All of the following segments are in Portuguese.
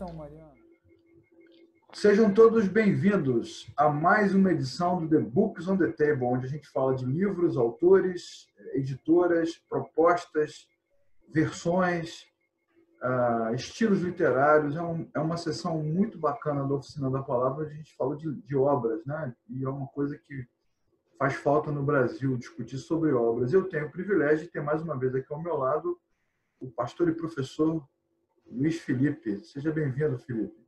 estão, Mariana? Sejam todos bem-vindos a mais uma edição do The Books on the Table, onde a gente fala de livros, autores, editoras, propostas, versões, estilos literários. É uma sessão muito bacana da Oficina da Palavra, onde a gente fala de obras, né? E é uma coisa que faz falta no Brasil, discutir sobre obras. Eu tenho o privilégio de ter mais uma vez aqui ao meu lado o pastor e professor Luiz Felipe. Seja bem-vindo, Felipe.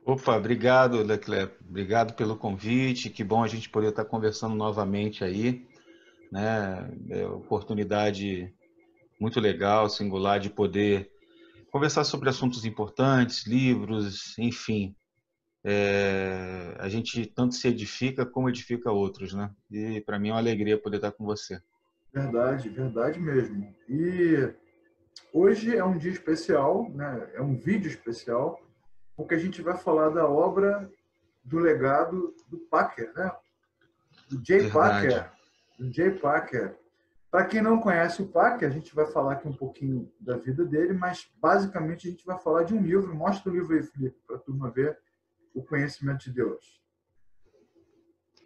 Opa, obrigado, Leclerc. Obrigado pelo convite. Que bom a gente poder estar conversando novamente aí, né? É uma oportunidade muito legal, singular, de poder conversar sobre assuntos importantes, livros, enfim. A gente tanto se edifica como edifica outros, né? E para mim é uma alegria poder estar com você. Verdade, verdade mesmo. E hoje é um dia especial, né? É um vídeo especial, porque a gente vai falar da obra do legado do Packer, né? Do Jay Verdade. Packer. Do Jay Packer. Para quem não conhece o Packer, a gente vai falar aqui um pouquinho da vida dele, mas basicamente a gente vai falar de um livro. Mostra o livro aí, Felipe, para a turma ver o conhecimento de Deus.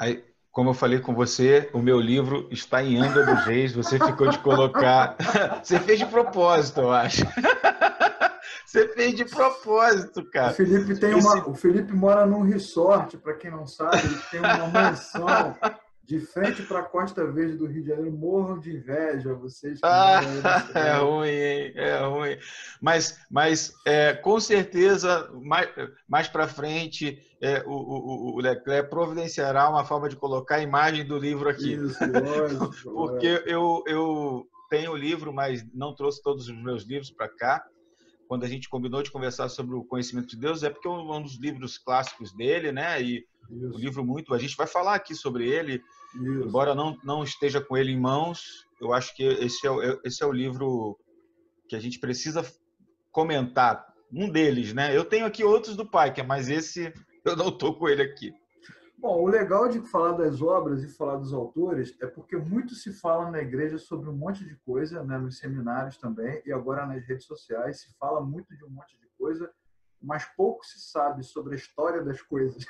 Aí, como eu falei com você, o meu livro está em Angra dos Reis. Você ficou de colocar. Você fez de propósito, eu acho. Você fez de propósito, cara. O Felipe mora num resort, para quem não sabe, ele tem uma mansão de frente para a Costa Verde do Rio de Janeiro. Morram de inveja, vocês que moram aí na cidade. É ruim, hein? É ruim. Mas com certeza, mais para frente, o Leclerc providenciará uma forma de colocar a imagem do livro aqui. Isso, lógico. Porque eu tenho o livro, mas não trouxe todos os meus livros para cá. Quando a gente combinou de conversar sobre o conhecimento de Deus, é porque é um dos livros clássicos dele, né? E Isso. um livro muito... A gente vai falar aqui sobre ele, Isso. embora não esteja com ele em mãos. Eu acho que esse é o livro que a gente precisa comentar. Um deles, né? Eu tenho aqui outros do Piker, mas esse eu não estou com ele aqui. Bom, o legal de falar das obras e falar dos autores é porque muito se fala na igreja sobre um monte de coisa, né, nos seminários também, e agora nas redes sociais se fala muito de um monte de coisa, mas pouco se sabe sobre a história das coisas.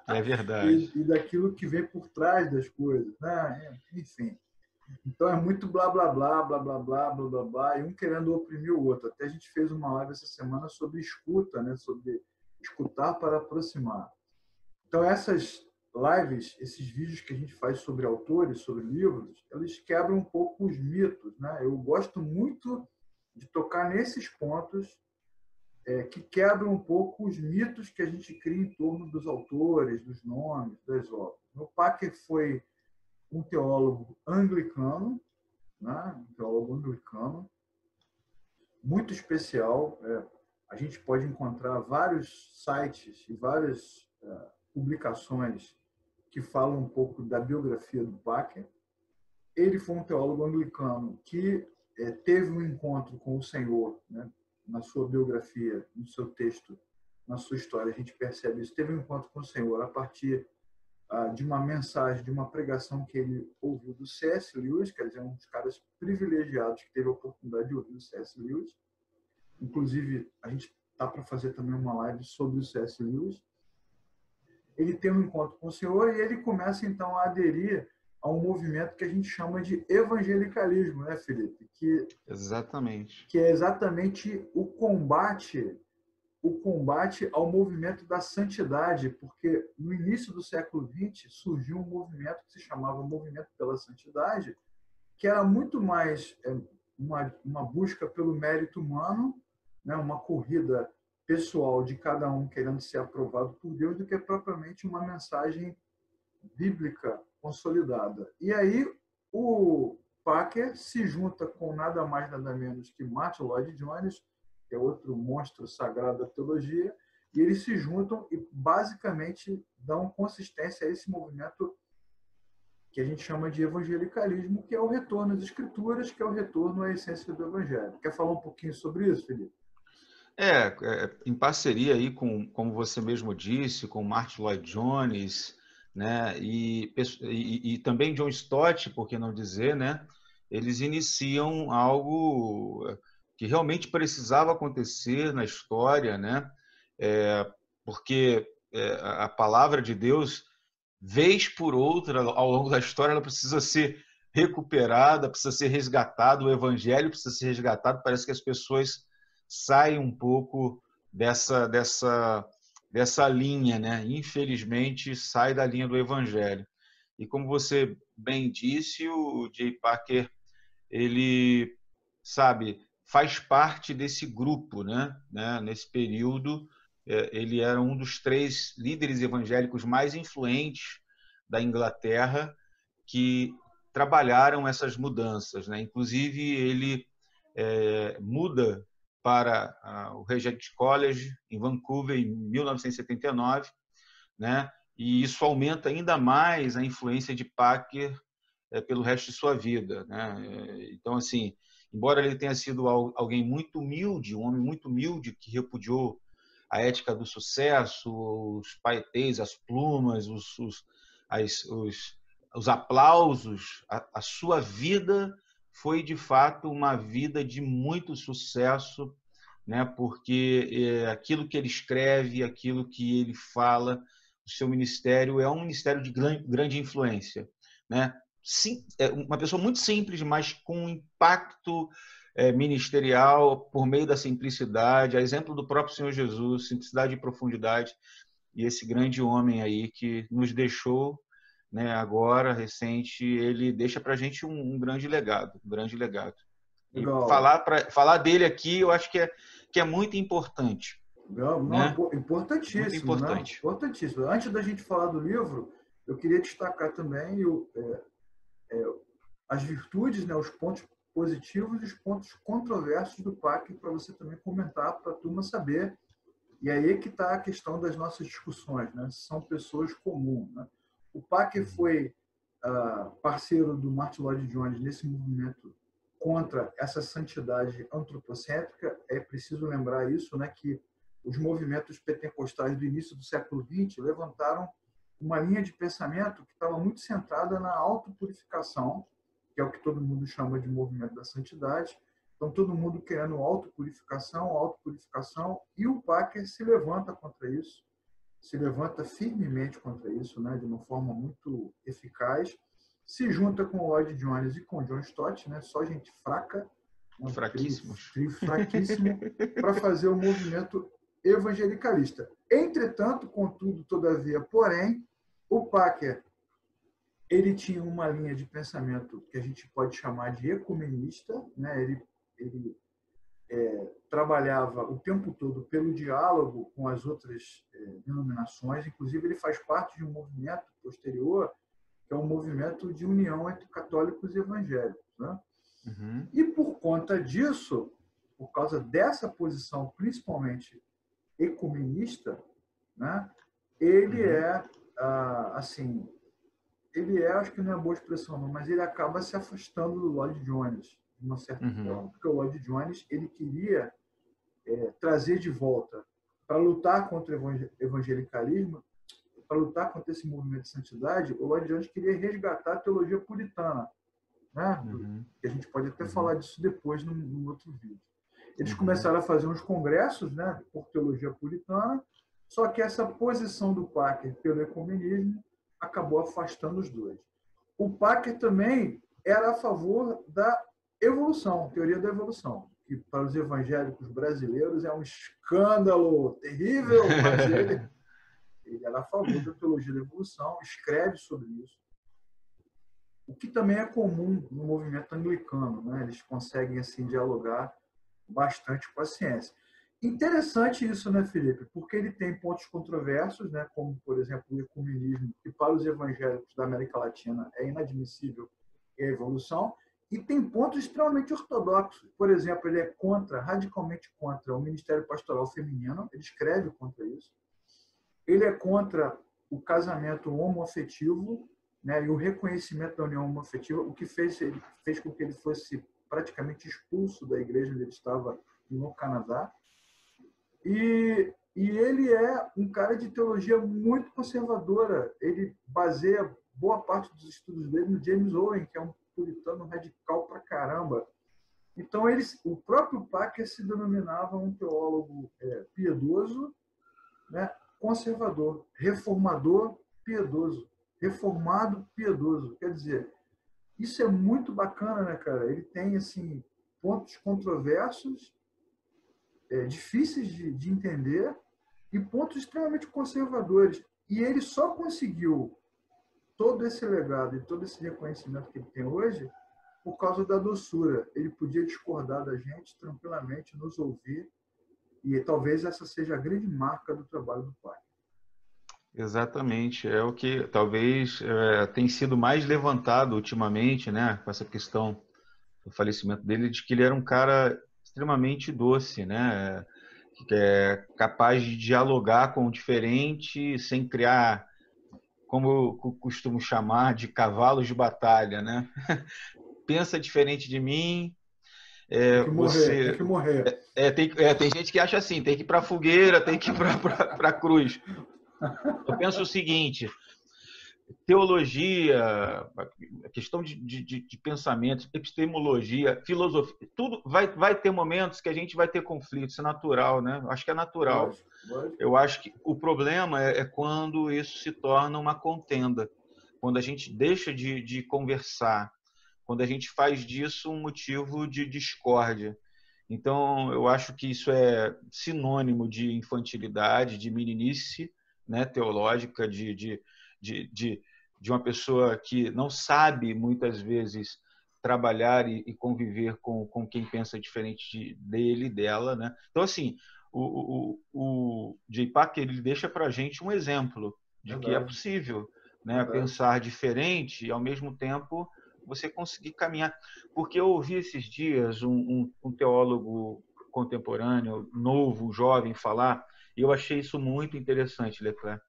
É verdade. e daquilo que vem por trás das coisas, né? Enfim. Então é muito blá, blá, blá, blá, blá, blá, blá, blá, blá, e um querendo oprimir o outro. Até a gente fez uma live essa semana sobre escuta, né, sobre escutar para aproximar. Então, essas lives, esses vídeos que a gente faz sobre autores, sobre livros, eles quebram um pouco os mitos, né? Eu gosto muito de tocar nesses pontos que quebram um pouco os mitos que a gente cria em torno dos autores, dos nomes, das obras. O Packer foi um teólogo anglicano, né? Um teólogo anglicano, muito especial. A gente pode encontrar vários sites e várias publicações que falam um pouco da biografia do Packer. Ele foi um teólogo anglicano que teve um encontro com o Senhor, né? Na sua biografia, no seu texto, na sua história, a gente percebe isso. Teve um encontro com o Senhor a partir de uma mensagem, de uma pregação que ele ouviu do C.S. Lewis, quer dizer, um dos caras privilegiados que teve a oportunidade de ouvir o C.S. Lewis. Inclusive, a gente está para fazer também uma live sobre o C.S. Lewis. Ele tem um encontro com o Senhor e ele começa, então, a aderir a um movimento que a gente chama de evangelicalismo, né, Felipe? Exatamente. Que é exatamente o combate ao movimento da santidade, porque no início do século XX surgiu um movimento que se chamava Movimento pela Santidade, que era muito mais uma busca pelo mérito humano, né, uma corrida pessoal de cada um querendo ser aprovado por Deus, do que propriamente uma mensagem bíblica consolidada. E aí o Packer se junta com nada mais, nada menos que Martin Lloyd Jones, que é outro monstro sagrado da teologia, e eles se juntam e basicamente dão consistência a esse movimento que a gente chama de evangelicalismo, que é o retorno às escrituras, que é o retorno à essência do evangelho. Quer falar um pouquinho sobre isso, Felipe? Em parceria aí com, como você mesmo disse, com Martin Lloyd Jones, né, e também John Stott, por que não dizer, né? Eles iniciam algo que realmente precisava acontecer na história, né? Porque a palavra de Deus, vez por outra, ao longo da história, ela precisa ser recuperada, precisa ser resgatada, o evangelho precisa ser resgatado. Parece que as pessoas saem um pouco dessa linha, né? Infelizmente, sai da linha do evangelho. E como você bem disse, o Jay Packer, ele, sabe, faz parte desse grupo, né? Nesse período, ele era um dos 3 líderes evangélicos mais influentes da Inglaterra que trabalharam essas mudanças, né? Inclusive, ele muda para o Regent College, em Vancouver, em 1979, né? E isso aumenta ainda mais a influência de Packer pelo resto de sua vida, né? Então, assim, embora ele tenha sido alguém muito humilde, um homem muito humilde que repudiou a ética do sucesso, os paetês, as plumas, os aplausos, a sua vida foi de fato uma vida de muito sucesso, né? Porque aquilo que ele escreve, aquilo que ele fala, o seu ministério é um ministério de grande influência, né? Sim, é uma pessoa muito simples, mas com um impacto ministerial por meio da simplicidade, a exemplo do próprio Senhor Jesus, simplicidade e profundidade, e esse grande homem aí que nos deixou, né, agora, recente, ele deixa para a gente um grande legado, um grande legado. E Legal. falar dele aqui, eu acho que é muito importante. Não, Né? Muito importantíssimo, né? importante. Importantíssimo. Antes da gente falar do livro, eu queria destacar também as virtudes, né, os pontos positivos e os pontos controversos do Packer, para você também comentar, para a turma saber. E aí é que está a questão das nossas discussões, né? São pessoas comuns, né? O Packer foi parceiro do Martin Lloyd Jones nesse movimento contra essa santidade antropocêntrica. É preciso lembrar isso, né, que os movimentos pentecostais do início do século XX levantaram uma linha de pensamento que estava muito centrada na autopurificação, que é o que todo mundo chama de movimento da santidade. Então, todo mundo querendo autopurificação, e o Packer se levanta contra isso, se levanta firmemente contra isso, né, de uma forma muito eficaz, se junta com o Lloyd Jones e com o John Stott, né, só gente fraca, né, fraquíssimos, trio fraquíssimo, para fazer o movimento evangelicalista. Entretanto, contudo, todavia, porém, o Packer, ele tinha uma linha de pensamento que a gente pode chamar de ecumenista, né? Ele trabalhava o tempo todo pelo diálogo com as outras denominações, inclusive ele faz parte de um movimento posterior, que é um movimento de união entre católicos e evangélicos, né? Uhum. E por conta disso, por causa dessa posição, principalmente ecumenista, né, ele assim, acho que não é boa expressão, não, mas ele acaba se afastando do Lloyd Jones, de uma certa forma, porque o Lloyd Jones, ele queria trazer de volta, para lutar contra o evangelicalismo, para lutar contra esse movimento de santidade, o Lloyd Jones queria resgatar a teologia puritana, né? A gente pode até falar disso depois num outro vídeo. Eles começaram a fazer uns congressos, né, por teologia puritana, só que essa posição do Packer pelo ecumenismo acabou afastando os dois. O Packer também era a favor da evolução, teoria da evolução, que para os evangélicos brasileiros é um escândalo terrível, mas ele era a favor da teologia da evolução, escreve sobre isso. O que também é comum no movimento anglicano, né? Eles conseguem assim dialogar bastante com a ciência. Interessante isso, né, Felipe? Porque ele tem pontos controversos, né, como, por exemplo, o ecumenismo, que para os evangélicos da América Latina é inadmissível, e a evolução, e tem pontos extremamente ortodoxos. Por exemplo, ele é radicalmente contra o ministério pastoral feminino, ele escreve contra isso. Ele é contra o casamento homoafetivo, né, e o reconhecimento da união homoafetiva, o que fez com que ele fosse praticamente expulso da igreja onde ele estava no Canadá. E ele é um cara de teologia muito conservadora. Ele baseia boa parte dos estudos dele no James Owen, que é um puritano radical pra caramba. Então, o próprio Packer se denominava um teólogo piedoso, né, conservador, reformador piedoso, reformado piedoso. Quer dizer, isso é muito bacana, né, cara? Ele tem assim pontos controversos, difíceis de entender e pontos extremamente conservadores. E ele só conseguiu todo esse legado e todo esse reconhecimento que ele tem hoje por causa da doçura. Ele podia discordar da gente tranquilamente, nos ouvir, e talvez essa seja a grande marca do trabalho do pai. Exatamente, é o que talvez tem sido mais levantado ultimamente, né, com essa questão do falecimento dele, de que ele era um cara extremamente doce, né, que é capaz de dialogar com o diferente sem criar, como eu costumo chamar, de cavalos de batalha, né? Pensa diferente de mim, tem que morrer, tem que morrer. Tem gente que acha assim, tem que ir para a fogueira, tem que ir para a cruz. Eu penso o seguinte: teologia, a questão de pensamento, epistemologia, filosofia, tudo vai ter momentos que a gente vai ter conflitos, isso é natural, né? Acho que é natural. Lógico. Eu acho que o problema é quando isso se torna uma contenda, quando a gente deixa de conversar, quando a gente faz disso um motivo de discórdia. Então, eu acho que isso é sinônimo de infantilidade, de meninice, né, teológica, de uma pessoa que não sabe, muitas vezes, trabalhar e conviver com quem pensa diferente dele, dela, né? Então, assim, o J. Packer, ele deixa para a gente um exemplo de que é possível, né, pensar diferente e, ao mesmo tempo, você conseguir caminhar. Porque eu ouvi esses dias um teólogo contemporâneo, novo, jovem, falar, e eu achei isso muito interessante, Leclerc,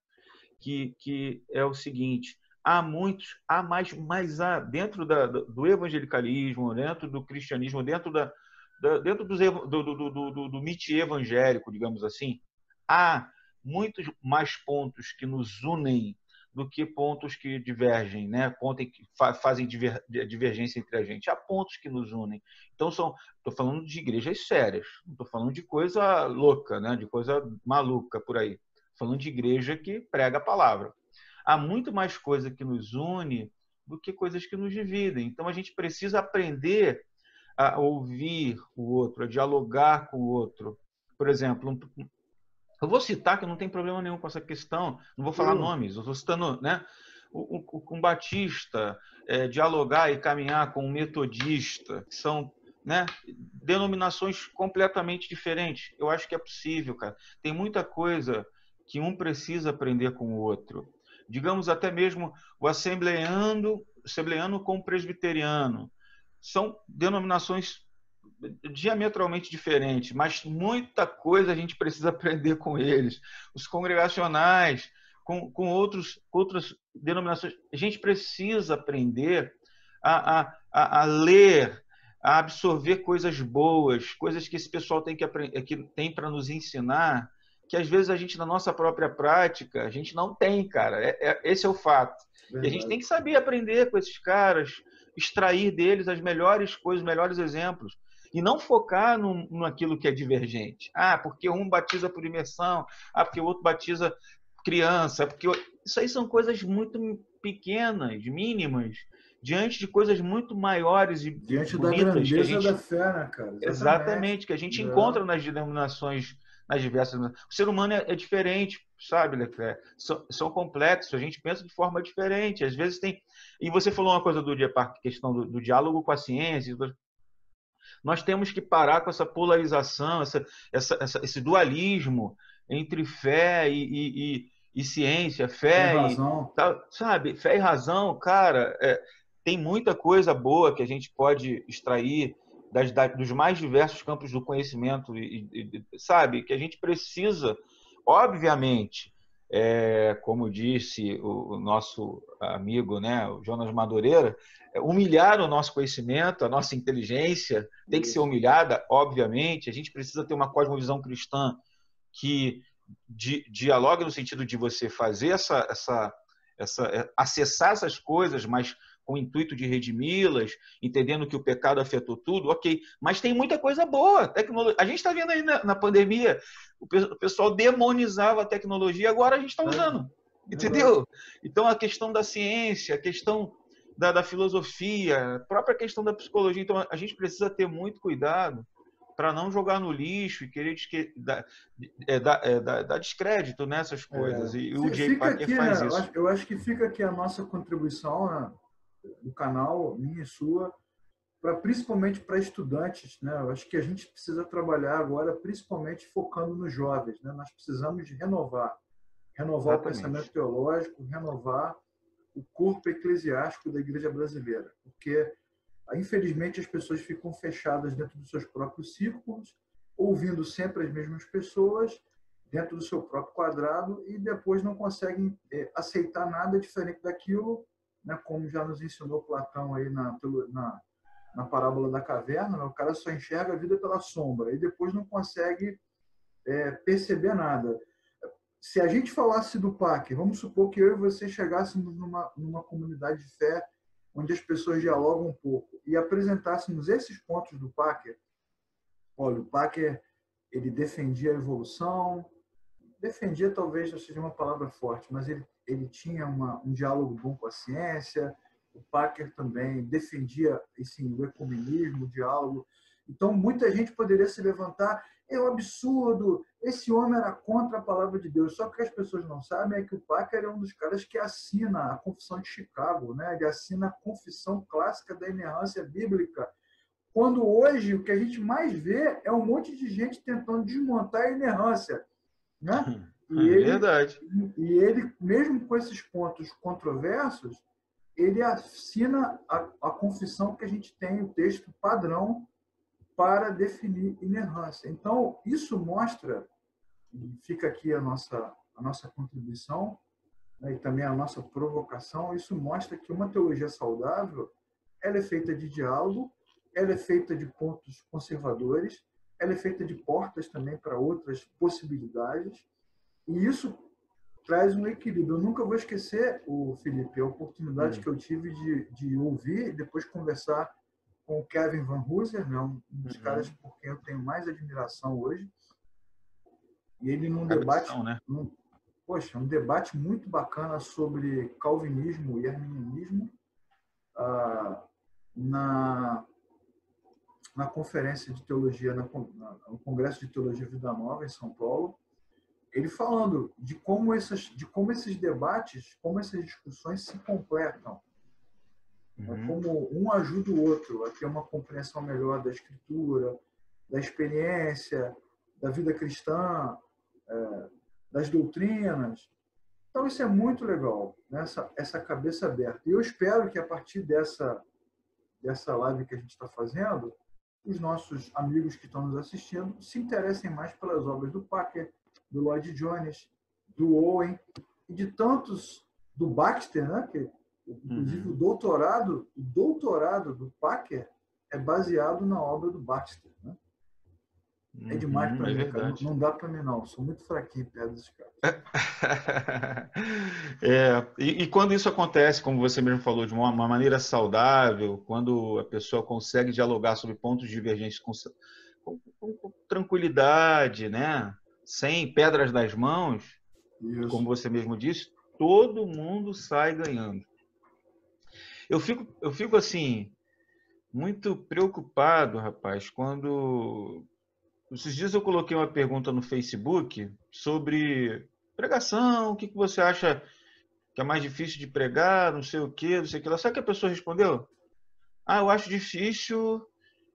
que é o seguinte: há mais dentro do evangelicalismo, dentro do cristianismo, dentro do mito evangélico, digamos assim, há muitos mais pontos que nos unem do que pontos que divergem, né? Pontos que fazem divergência entre a gente. Há pontos que nos unem. Então, estou falando de igrejas sérias, não estou falando de coisa louca, né? De coisa maluca por aí. Estou falando de igreja que prega a palavra. Há muito mais coisa que nos une do que coisas que nos dividem. Então, a gente precisa aprender a ouvir o outro, a dialogar com o outro. Por exemplo, eu vou citar, que não tem problema nenhum com essa questão, não vou falar nomes, eu estou citando, né? Um batista, dialogar e caminhar com um metodista, que são, né, denominações completamente diferentes. Eu acho que é possível, cara. Tem muita coisa que um precisa aprender com o outro. Digamos até mesmo o assembleano com o presbiteriano. São denominações diametralmente diferentes, mas muita coisa a gente precisa aprender com eles. Os congregacionais, com outras denominações, a gente precisa aprender a ler, a absorver coisas boas, coisas que esse pessoal tem para nos ensinar, que às vezes a gente, na nossa própria prática, a gente não tem, cara. Esse é o fato. Verdade. E a gente tem que saber aprender com esses caras, extrair deles as melhores coisas, os melhores exemplos. E não focar naquilo que é divergente. Porque um batiza por imersão, porque o outro batiza criança, porque isso aí são coisas muito pequenas, mínimas, diante de coisas muito maiores e diante bonitas, da grandeza da fé, né, cara? Exatamente, que a gente encontra nas denominações, nas diversas. O ser humano é diferente, sabe, Leclerc? São complexos, a gente pensa de forma diferente. Às vezes tem. E você falou uma coisa a questão do diálogo com a ciência. Nós temos que parar com essa polarização, esse dualismo entre fé e ciência, fé e razão. Sabe, fé e razão, cara, tem muita coisa boa que a gente pode extrair dos mais diversos campos do conhecimento sabe, que a gente precisa, obviamente, como disse o nosso amigo, né, o Jonas Madureira, humilhar o nosso conhecimento, a nossa inteligência tem que ser humilhada, obviamente. A gente precisa ter uma cosmovisão cristã que dialoga no sentido de você fazer acessar essas coisas, mas com o intuito de redimi-las, entendendo que o pecado afetou tudo, ok. Mas tem muita coisa boa. Tecnologia. A gente está vendo aí na pandemia, o pessoal demonizava a tecnologia, agora a gente está usando. Entendeu? Então, a questão da ciência, a questão da filosofia, a própria questão da psicologia. Então, a gente precisa ter muito cuidado para não jogar no lixo e querer dar descrédito nessas coisas. E o Jay Packer aqui, faz né? isso. Eu acho que fica aqui a nossa contribuição, né, do canal, minha e sua, principalmente para estudantes, né? Eu acho que a gente precisa trabalhar agora, principalmente focando nos jovens, né? Nós precisamos de renovar o pensamento teológico, renovar o corpo eclesiástico da Igreja brasileira, porque infelizmente as pessoas ficam fechadas dentro dos seus próprios círculos, ouvindo sempre as mesmas pessoas dentro do seu próprio quadrado e depois não conseguem aceitar nada diferente daquilo, né? Como já nos ensinou Platão aí na parábola da caverna, né? O cara só enxerga a vida pela sombra e depois não consegue perceber nada. Se a gente falasse do PAC, vamos supor que eu e você chegássemos numa comunidade de fé onde as pessoas dialogam um pouco e apresentássemos esses pontos do Packer. Olha, o Packer, ele defendia a evolução, defendia talvez não seja uma palavra forte, mas ele tinha um diálogo bom com a ciência. O Packer também defendia assim, o ecumenismo, o diálogo. Então, muita gente poderia se levantar, é um absurdo, esse homem era contra a palavra de Deus. Só que as pessoas não sabem é que o Packer é um dos caras que assina a Confissão de Chicago, né? Ele assina a Confissão Clássica da Inerrância Bíblica. Quando hoje o que a gente mais vê é um monte de gente tentando desmontar a inerrância, né? Verdade. E ele, mesmo com esses pontos controversos, ele assina a confissão que a gente tem, o texto padrão para definir inerrância. Então, isso mostra, e fica aqui a nossa contribuição, né, e também a nossa provocação, isso mostra que uma teologia saudável ela é feita de diálogo, ela é feita de pontos conservadores, ela é feita de portas também para outras possibilidades, e isso traz um equilíbrio. Eu nunca vou esquecer, Felipe, a oportunidade que eu tive de ouvir e depois conversar com o Kevin Van Hooser, né, um dos caras por quem eu tenho mais admiração hoje. E ele num debate, né? um debate muito bacana sobre calvinismo e arminianismo na conferência de teologia, no Congresso de Teologia Vida Nova em São Paulo. Ele falando de como esses debates, como essas discussões se completam. Como um ajuda o outro a ter uma compreensão melhor da Escritura, da experiência, da vida cristã, das doutrinas. Então, isso é muito legal, né? Essa cabeça aberta. E eu espero que, a partir dessa live que a gente está fazendo, os nossos amigos que estão nos assistindo se interessem mais pelas obras do Packer, do Lloyd Jones, do Owen e de tantos, do Baxter, né? Que, inclusive, o doutorado do Packer é baseado na obra do Baxter, né? É demais para mim, cara. Não dá para mim, não. Sou muito fraquinho perto desses caras. E quando isso acontece, como você mesmo falou, de uma maneira saudável, quando a pessoa consegue dialogar sobre pontos divergentes com tranquilidade, né? Sem pedras nas mãos, isso. Como você mesmo disse, todo mundo sai ganhando. Eu fico assim, muito preocupado, rapaz, quando... Esses dias eu coloquei uma pergunta no Facebook sobre pregação, o que você acha que é mais difícil de pregar, não sei o quê, não sei o que lá. Sabe o que a pessoa respondeu? Eu acho difícil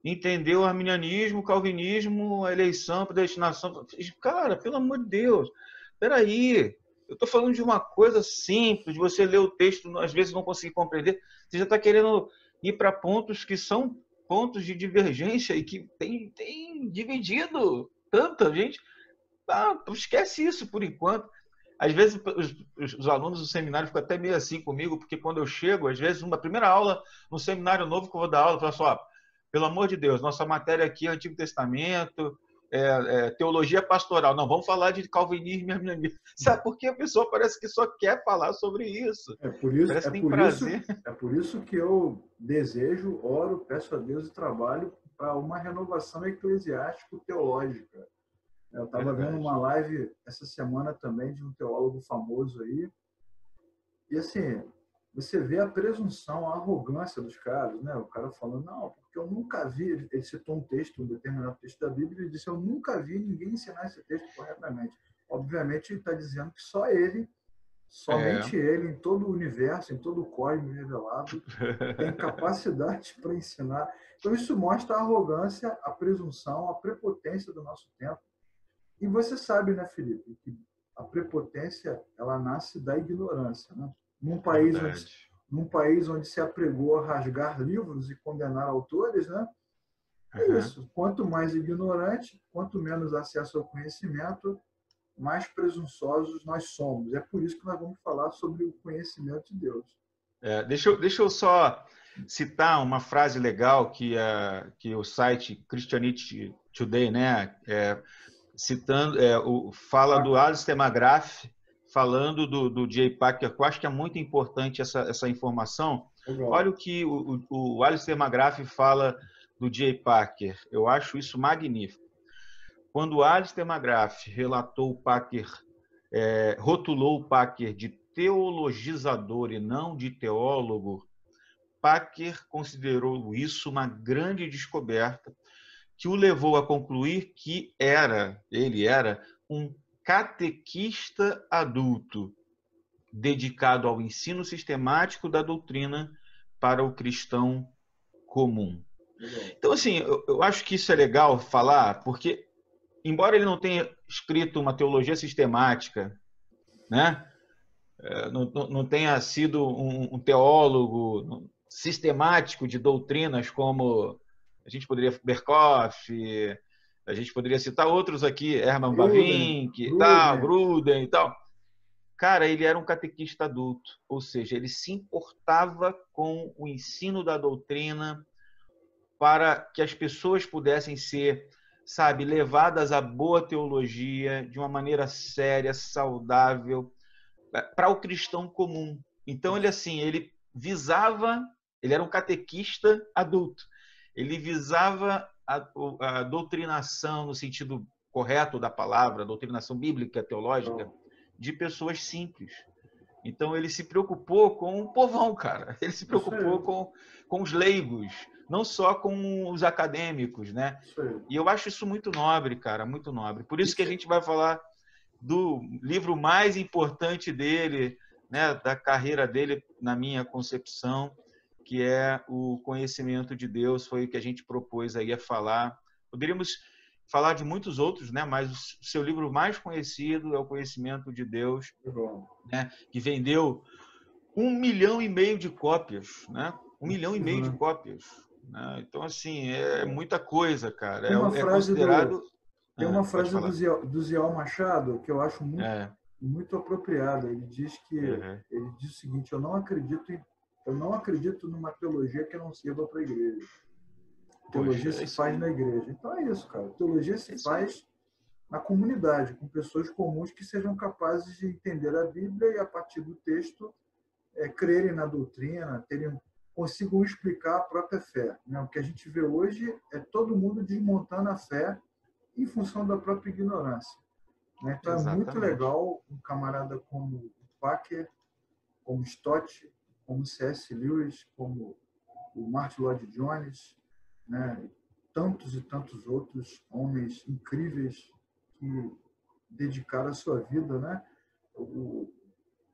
entender o arminianismo, o calvinismo, a eleição, a predestinação. Cara, pelo amor de Deus, peraí, eu estou falando de uma coisa simples, você lê o texto, às vezes não conseguir compreender, você já está querendo ir para pontos que são pontos de divergência e que tem dividido tanta gente. Esquece isso por enquanto. Às vezes os alunos do seminário ficam até meio assim comigo, porque quando eu chego, às vezes, uma primeira aula no seminário novo que eu vou dar aula, eu falo assim, pelo amor de Deus, nossa matéria aqui é Antigo Testamento, teologia pastoral. Não, vamos falar de calvinismo e arminianismo. Sabe por que a pessoa parece que só quer falar sobre isso? É por isso, Parece é que tem por isso, prazer. é por isso que eu desejo, oro, peço a Deus e trabalho para uma renovação eclesiástico-teológica. Eu estava vendo uma live essa semana também de um teólogo famoso aí, e assim, você vê a presunção, a arrogância dos caras, né? O cara falando, não, porque eu nunca vi, ele citou um texto, um determinado texto da Bíblia, e disse, eu nunca vi ninguém ensinar esse texto corretamente. Obviamente, ele está dizendo que só ele, somente ele, em todo o universo, em todo o cosmos revelado, tem capacidade para ensinar. Então, isso mostra a arrogância, a presunção, a prepotência do nosso tempo. E você sabe, né, Felipe, que a prepotência, ela nasce da ignorância, né? Num país onde se apregou a rasgar livros e condenar autores, né? É isso. Quanto mais ignorante, quanto menos acesso ao conhecimento, mais presunçosos nós somos. É por isso que nós vamos falar sobre o conhecimento de Deus. Deixa eu só citar uma frase legal que o site Christianity Today, né, citando, fala do Alistair McGrath, falando do J. Packer, que eu acho que é muito importante essa informação. Legal. Olha o que o Alistair McGrath fala do J. Packer. Eu acho isso magnífico. Quando o Alistair McGrath rotulou o Packer de teologizador e não de teólogo, Packer considerou isso uma grande descoberta que o levou a concluir que ele era um catequista adulto, dedicado ao ensino sistemático da doutrina para o cristão comum. Então, assim, eu acho que isso é legal falar, porque, embora ele não tenha escrito uma teologia sistemática, né? Não tenha sido um teólogo sistemático de doutrinas como a gente poderia Berkoff, a gente poderia citar outros aqui, Herman Bavinck, Gruden e tal. Cara, ele era um catequista adulto, ou seja, ele se importava com o ensino da doutrina para que as pessoas pudessem ser, sabe, levadas à boa teologia de uma maneira séria, saudável, para o cristão comum. Então, ele visava, ele era um catequista adulto, ele visava a doutrinação no sentido correto da palavra, a doutrinação bíblica, teológica, de pessoas simples. Então, ele se preocupou com o povão, cara. Ele se preocupou com os leigos, não só com os acadêmicos, né? E eu acho isso muito nobre, cara, muito nobre. Por isso que a gente vai falar do livro mais importante dele, né, da carreira dele, na minha concepção, que é o Conhecimento de Deus, foi o que a gente propôs aí a falar. Poderíamos falar de muitos outros, né, mas o seu livro mais conhecido é o Conhecimento de Deus, né, que vendeu 1,5 milhão de cópias, né? 1,5 milhão de cópias. Né? Então, assim, é muita coisa, cara. É considerado... Tem uma frase do Zial Machado que eu acho muito apropriada. Ele diz o seguinte: eu não acredito numa teologia que não sirva para a igreja. Teologia se faz na igreja. Então é isso, cara. Teologia se faz na comunidade, com pessoas comuns que sejam capazes de entender a Bíblia e, a partir do texto, crerem na doutrina, consigam explicar a própria fé. Né? O que a gente vê hoje é todo mundo desmontando a fé em função da própria ignorância. Né? Então, é muito legal um camarada como o Packer, como Stott, como C.S. Lewis, como o Martin Lloyd-Jones, né? Tantos e tantos outros homens incríveis que dedicaram a sua vida. Né?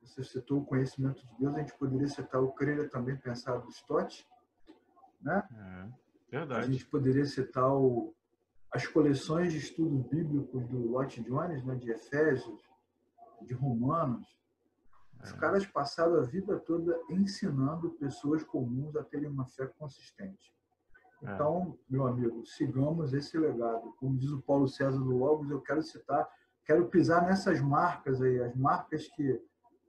Você citou o Conhecimento de Deus, a gente poderia citar o Crer também pensar do Stott. Né? Verdade. A gente poderia citar as coleções de estudos bíblicos do Lloyd-Jones, né, de Efésios, de Romanos. Os caras passaram a vida toda ensinando pessoas comuns a terem uma fé consistente. Então, meu amigo, sigamos esse legado. Como diz o Paulo César do Logos, eu quero pisar nessas marcas aí, as marcas que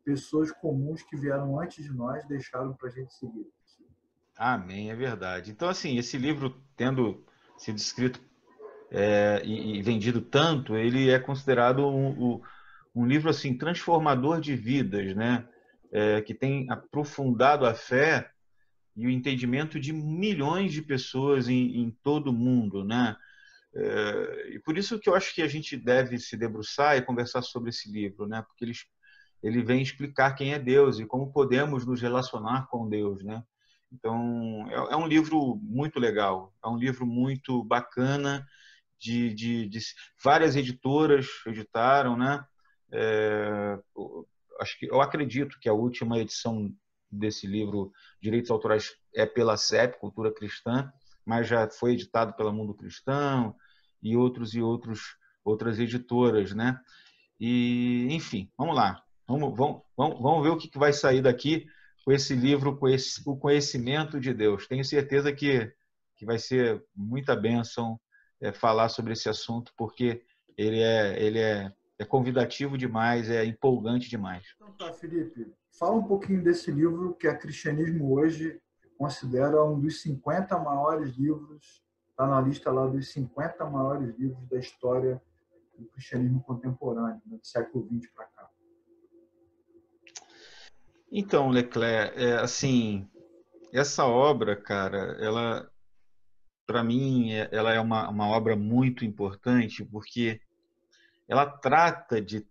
pessoas comuns que vieram antes de nós deixaram para a gente seguir. Amém, é verdade. Então, assim, esse livro, tendo sido escrito e vendido tanto, ele é considerado um livro assim transformador de vidas, né? Que tem aprofundado a fé e o entendimento de milhões de pessoas em todo o mundo, né? E por isso que eu acho que a gente deve se debruçar e conversar sobre esse livro, né? Porque ele vem explicar quem é Deus e como podemos nos relacionar com Deus, né? Então, é um livro muito legal, é um livro muito bacana, de várias editoras editaram, né? Eu acredito que a última edição desse livro, Direitos Autorais, é pela CEP, Cultura Cristã, mas já foi editado pela Mundo Cristão e outras editoras, né? E, enfim, vamos lá. Vamos ver o que vai sair daqui com esse livro, com o conhecimento de Deus. Tenho certeza que vai ser muita bênção falar sobre esse assunto, porque ele é convidativo demais, é empolgante demais. Então tá, Felipe, fala um pouquinho desse livro que a Cristianismo Hoje considera um dos 50 maiores livros, está na lista lá dos 50 maiores livros da história do cristianismo contemporâneo, né, do século XX para cá. Então, Leclerc, assim, essa obra, cara, ela, para mim, ela é uma obra muito importante, porque ela trata de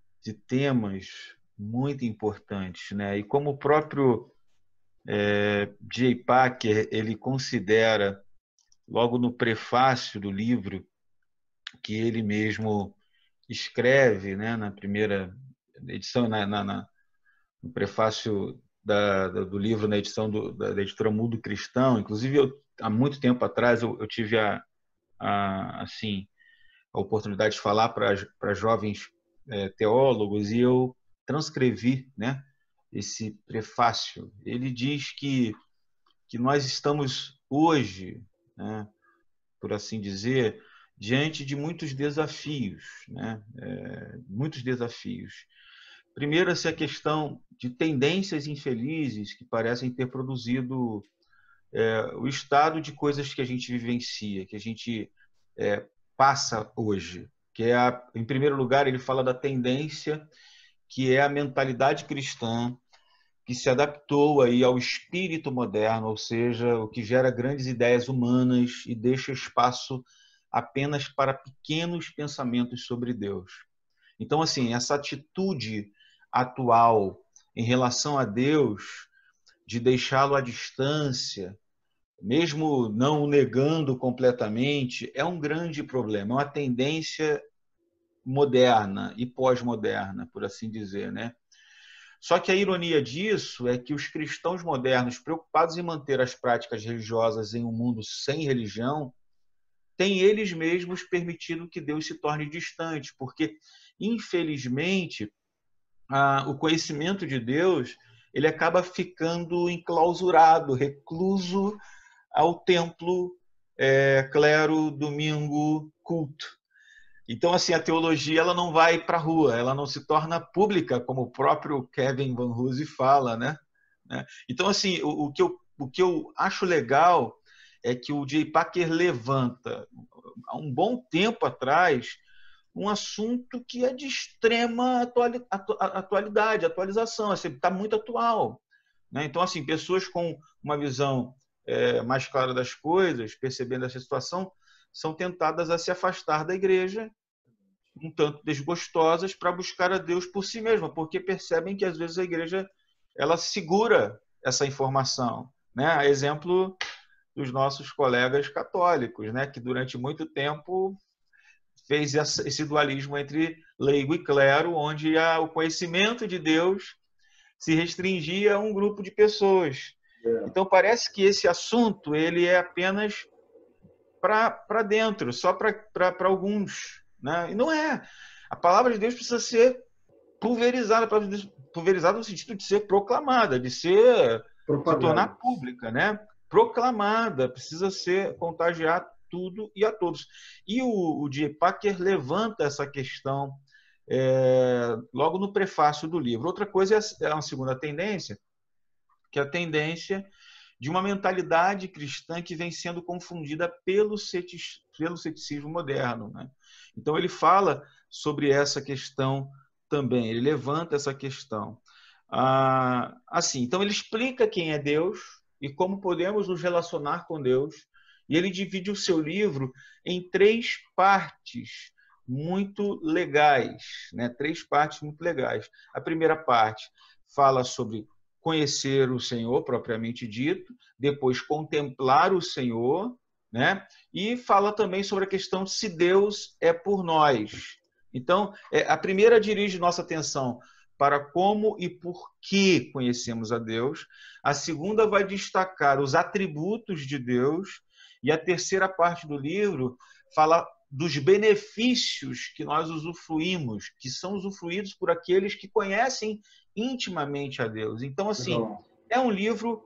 temas muito importantes, né? E como o próprio J. Packer, ele considera, logo no prefácio do livro, que ele mesmo escreve, né, na primeira edição, no prefácio do livro, na edição da editora Mundo Cristão. Inclusive, há muito tempo atrás, eu tive assim, a oportunidade de falar para jovens teólogos, e eu transcrevi, né, esse prefácio. Ele diz que nós estamos hoje, né, por assim dizer, diante de muitos desafios, né? Muitos desafios. Primeiro, essa questão de tendências infelizes que parecem ter produzido o estado de coisas que a gente vivencia, que a gente passa hoje. Que em primeiro lugar, ele fala da tendência que é a mentalidade cristã, que se adaptou aí ao espírito moderno, ou seja, o que gera grandes ideias humanas e deixa espaço apenas para pequenos pensamentos sobre Deus. Então, assim, essa atitude atual em relação a Deus, de deixá-lo à distância, mesmo não o negando completamente, é um grande problema, é uma tendência moderna e pós-moderna, por assim dizer, né? Só que a ironia disso é que os cristãos modernos, preocupados em manter as práticas religiosas em um mundo sem religião, têm eles mesmos permitido que Deus se torne distante, porque, infelizmente, o conhecimento de Deus ele acaba ficando enclausurado, recluso ao templo, clero, domingo, culto. Então, assim, a teologia ela não vai para a rua, ela não se torna pública, como o próprio Kevin Van Hoosen fala, né? Então, assim, o que eu acho legal é que o J. Packer levanta, há um bom tempo atrás, um assunto que é de extrema atualidade, atualização, está muito atual, né? Então, assim, pessoas com uma visão mais clara das coisas, percebendo essa situação, são tentadas a se afastar da igreja, um tanto desgostosas, para buscar a Deus por si mesma, porque percebem que às vezes a igreja ela segura essa informação, né? Exemplo dos nossos colegas católicos, né? Que durante muito tempo fez esse dualismo entre leigo e clero, onde o conhecimento de Deus se restringia a um grupo de pessoas. Então parece que esse assunto ele é apenas para dentro, só para alguns, né? E não é. A palavra de Deus precisa ser pulverizada no sentido de ser proclamada, de se tornar pública, né? Proclamada, precisa contagiar tudo e a todos. E o J. Packer levanta essa questão logo no prefácio do livro. Outra coisa é uma segunda tendência, que é a tendência de uma mentalidade cristã que vem sendo confundida pelo pelo ceticismo moderno, né? Então, ele fala sobre essa questão também, ele levanta essa questão. Assim, então, ele explica quem é Deus e como podemos nos relacionar com Deus, e ele divide o seu livro em 3 partes muito legais, né? 3 partes muito legais. A primeira parte fala sobre conhecer o Senhor, propriamente dito, depois contemplar o Senhor, né? E fala também sobre a questão de se Deus é por nós. Então, a primeira dirige nossa atenção para como e por que conhecemos a Deus. A segunda vai destacar os atributos de Deus. E a terceira parte do livro fala dos benefícios que nós usufruímos, que são usufruídos por aqueles que conhecem intimamente a Deus. Então, assim, é um livro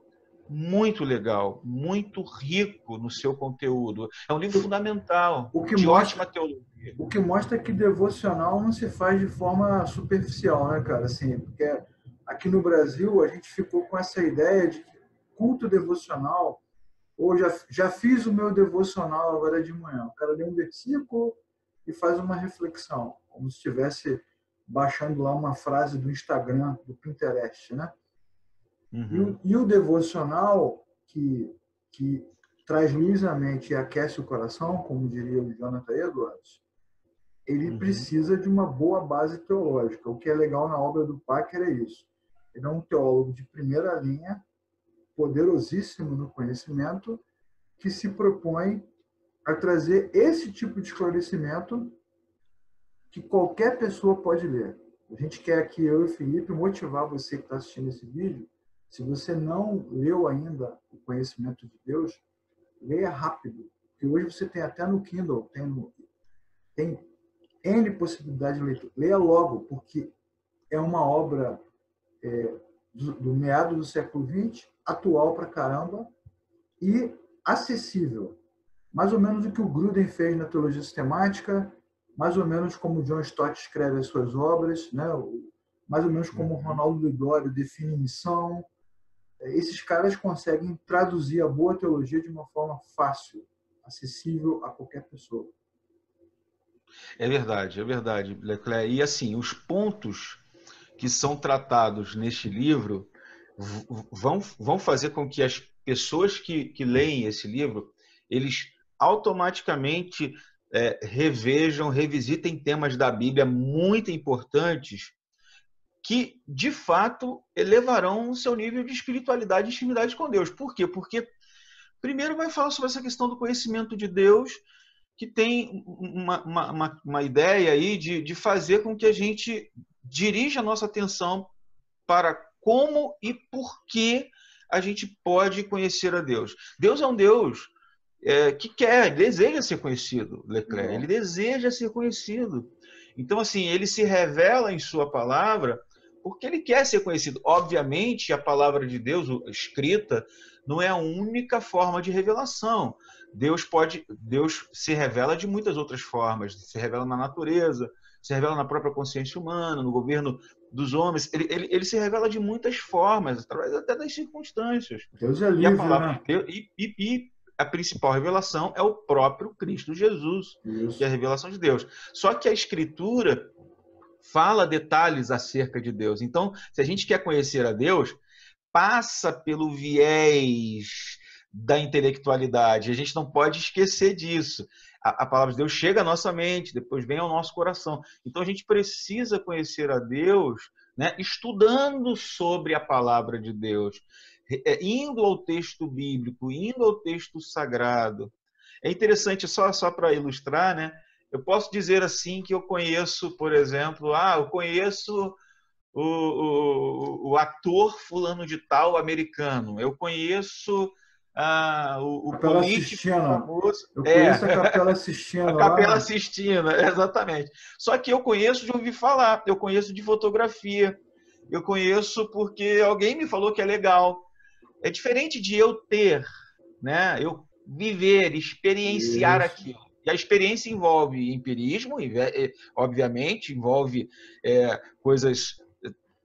muito legal, muito rico no seu conteúdo. É um livro fundamental, de ótima teologia. O que mostra que devocional não se faz de forma superficial, né, cara? Assim, porque aqui no Brasil a gente ficou com essa ideia de que culto devocional, ou já fiz o meu devocional agora de manhã. O cara lê um versículo e faz uma reflexão, como se estivesse baixando lá uma frase do Instagram, do Pinterest, né? Uhum. E o devocional que traz luz à mente e aquece o coração, como diria o Jonathan Edwards, ele precisa de uma boa base teológica. O que é legal na obra do Packer é isso. Ele é um teólogo de primeira linha, poderosíssimo no conhecimento, que se propõe a trazer esse tipo de esclarecimento que qualquer pessoa pode ler. A gente quer aqui, eu e o Felipe, motivar você que está assistindo esse vídeo. Se você não leu ainda o conhecimento de Deus, leia rápido. Porque hoje você tem até no Kindle, tem N possibilidade de leitura. Leia logo, porque é uma obra do meado do século XX, atual pra caramba e acessível. Mais ou menos o que o Gruden fez na teologia sistemática, mais ou menos como o John Stott escreve as suas obras, né? Mais ou menos como o Ronaldo Lidório define missão. Esses caras conseguem traduzir a boa teologia de uma forma fácil, acessível a qualquer pessoa. É verdade, Leclerc. E assim, os pontos que são tratados neste livro vão fazer com que as pessoas que leem esse livro, eles automaticamente revisitem temas da Bíblia muito importantes que, de fato, elevarão o seu nível de espiritualidade e intimidade com Deus. Por quê? Porque, primeiro, vai falar sobre essa questão do conhecimento de Deus, que tem uma ideia aí de fazer com que a gente dirija a nossa atenção para como e por que a gente pode conhecer a Deus. Deus é um Deus que deseja ser conhecido, Leclerc. Ele deseja ser conhecido. Então, assim, ele se revela em sua palavra porque ele quer ser conhecido. Obviamente, a palavra de Deus, escrita, não é a única forma de revelação. Deus se revela de muitas outras formas. Se revela na natureza, se revela na própria consciência humana, no governo dos homens. Ele se revela de muitas formas, através até das circunstâncias. Deus é livre, né? E a principal revelação é o próprio Cristo Jesus, que é a revelação de Deus. Só que a Escritura fala detalhes acerca de Deus. Então, se a gente quer conhecer a Deus, passa pelo viés da intelectualidade. A gente não pode esquecer disso. A palavra de Deus chega à nossa mente, depois vem ao nosso coração. Então, a gente precisa conhecer a Deus, né, estudando sobre a palavra de Deus, indo ao texto bíblico, indo ao texto sagrado. É interessante, só para ilustrar, né? Eu posso dizer assim que eu conheço, por exemplo, eu conheço o ator fulano de tal americano, eu conheço o político famoso. Eu conheço a Capela Sistina. A Capela Sistina, exatamente. Só que eu conheço de ouvir falar, eu conheço de fotografia, eu conheço porque alguém me falou que é legal. É diferente de eu ter, né? Eu viver, experienciar aquilo. E a experiência envolve empirismo, obviamente, envolve coisas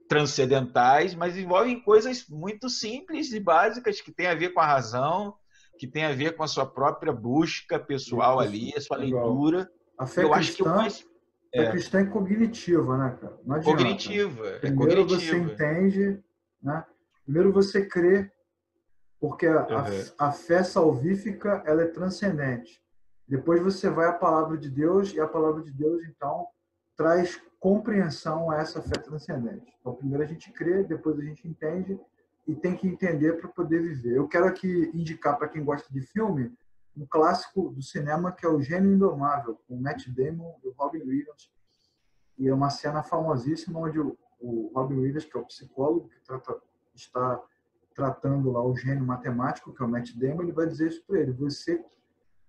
transcendentais, mas envolve coisas muito simples e básicas que têm a ver com a razão, que tem a ver com a sua própria busca pessoal ali, a sua Legal. leitura. A fé Eu acho que fé cristã é cognitiva, né, cara? Não adianta. é Primeiro você cognitiva. entende, né? Primeiro você crê, porque Uhum. a fé salvífica, ela é transcendente. Depois você vai à palavra de Deus, e a palavra de Deus, então, traz compreensão a essa fé transcendente. Então, primeiro a gente crê, depois a gente entende, e tem que entender para poder viver. Eu quero aqui indicar para quem gosta de filme um clássico do cinema que é o Gênio Indomável, com o Matt Damon e o Robin Williams. E é uma cena famosíssima onde o Robin Williams, que é o psicólogo que está tratando lá o gênio matemático, que é o Matt Damon, ele vai dizer isso para ele: você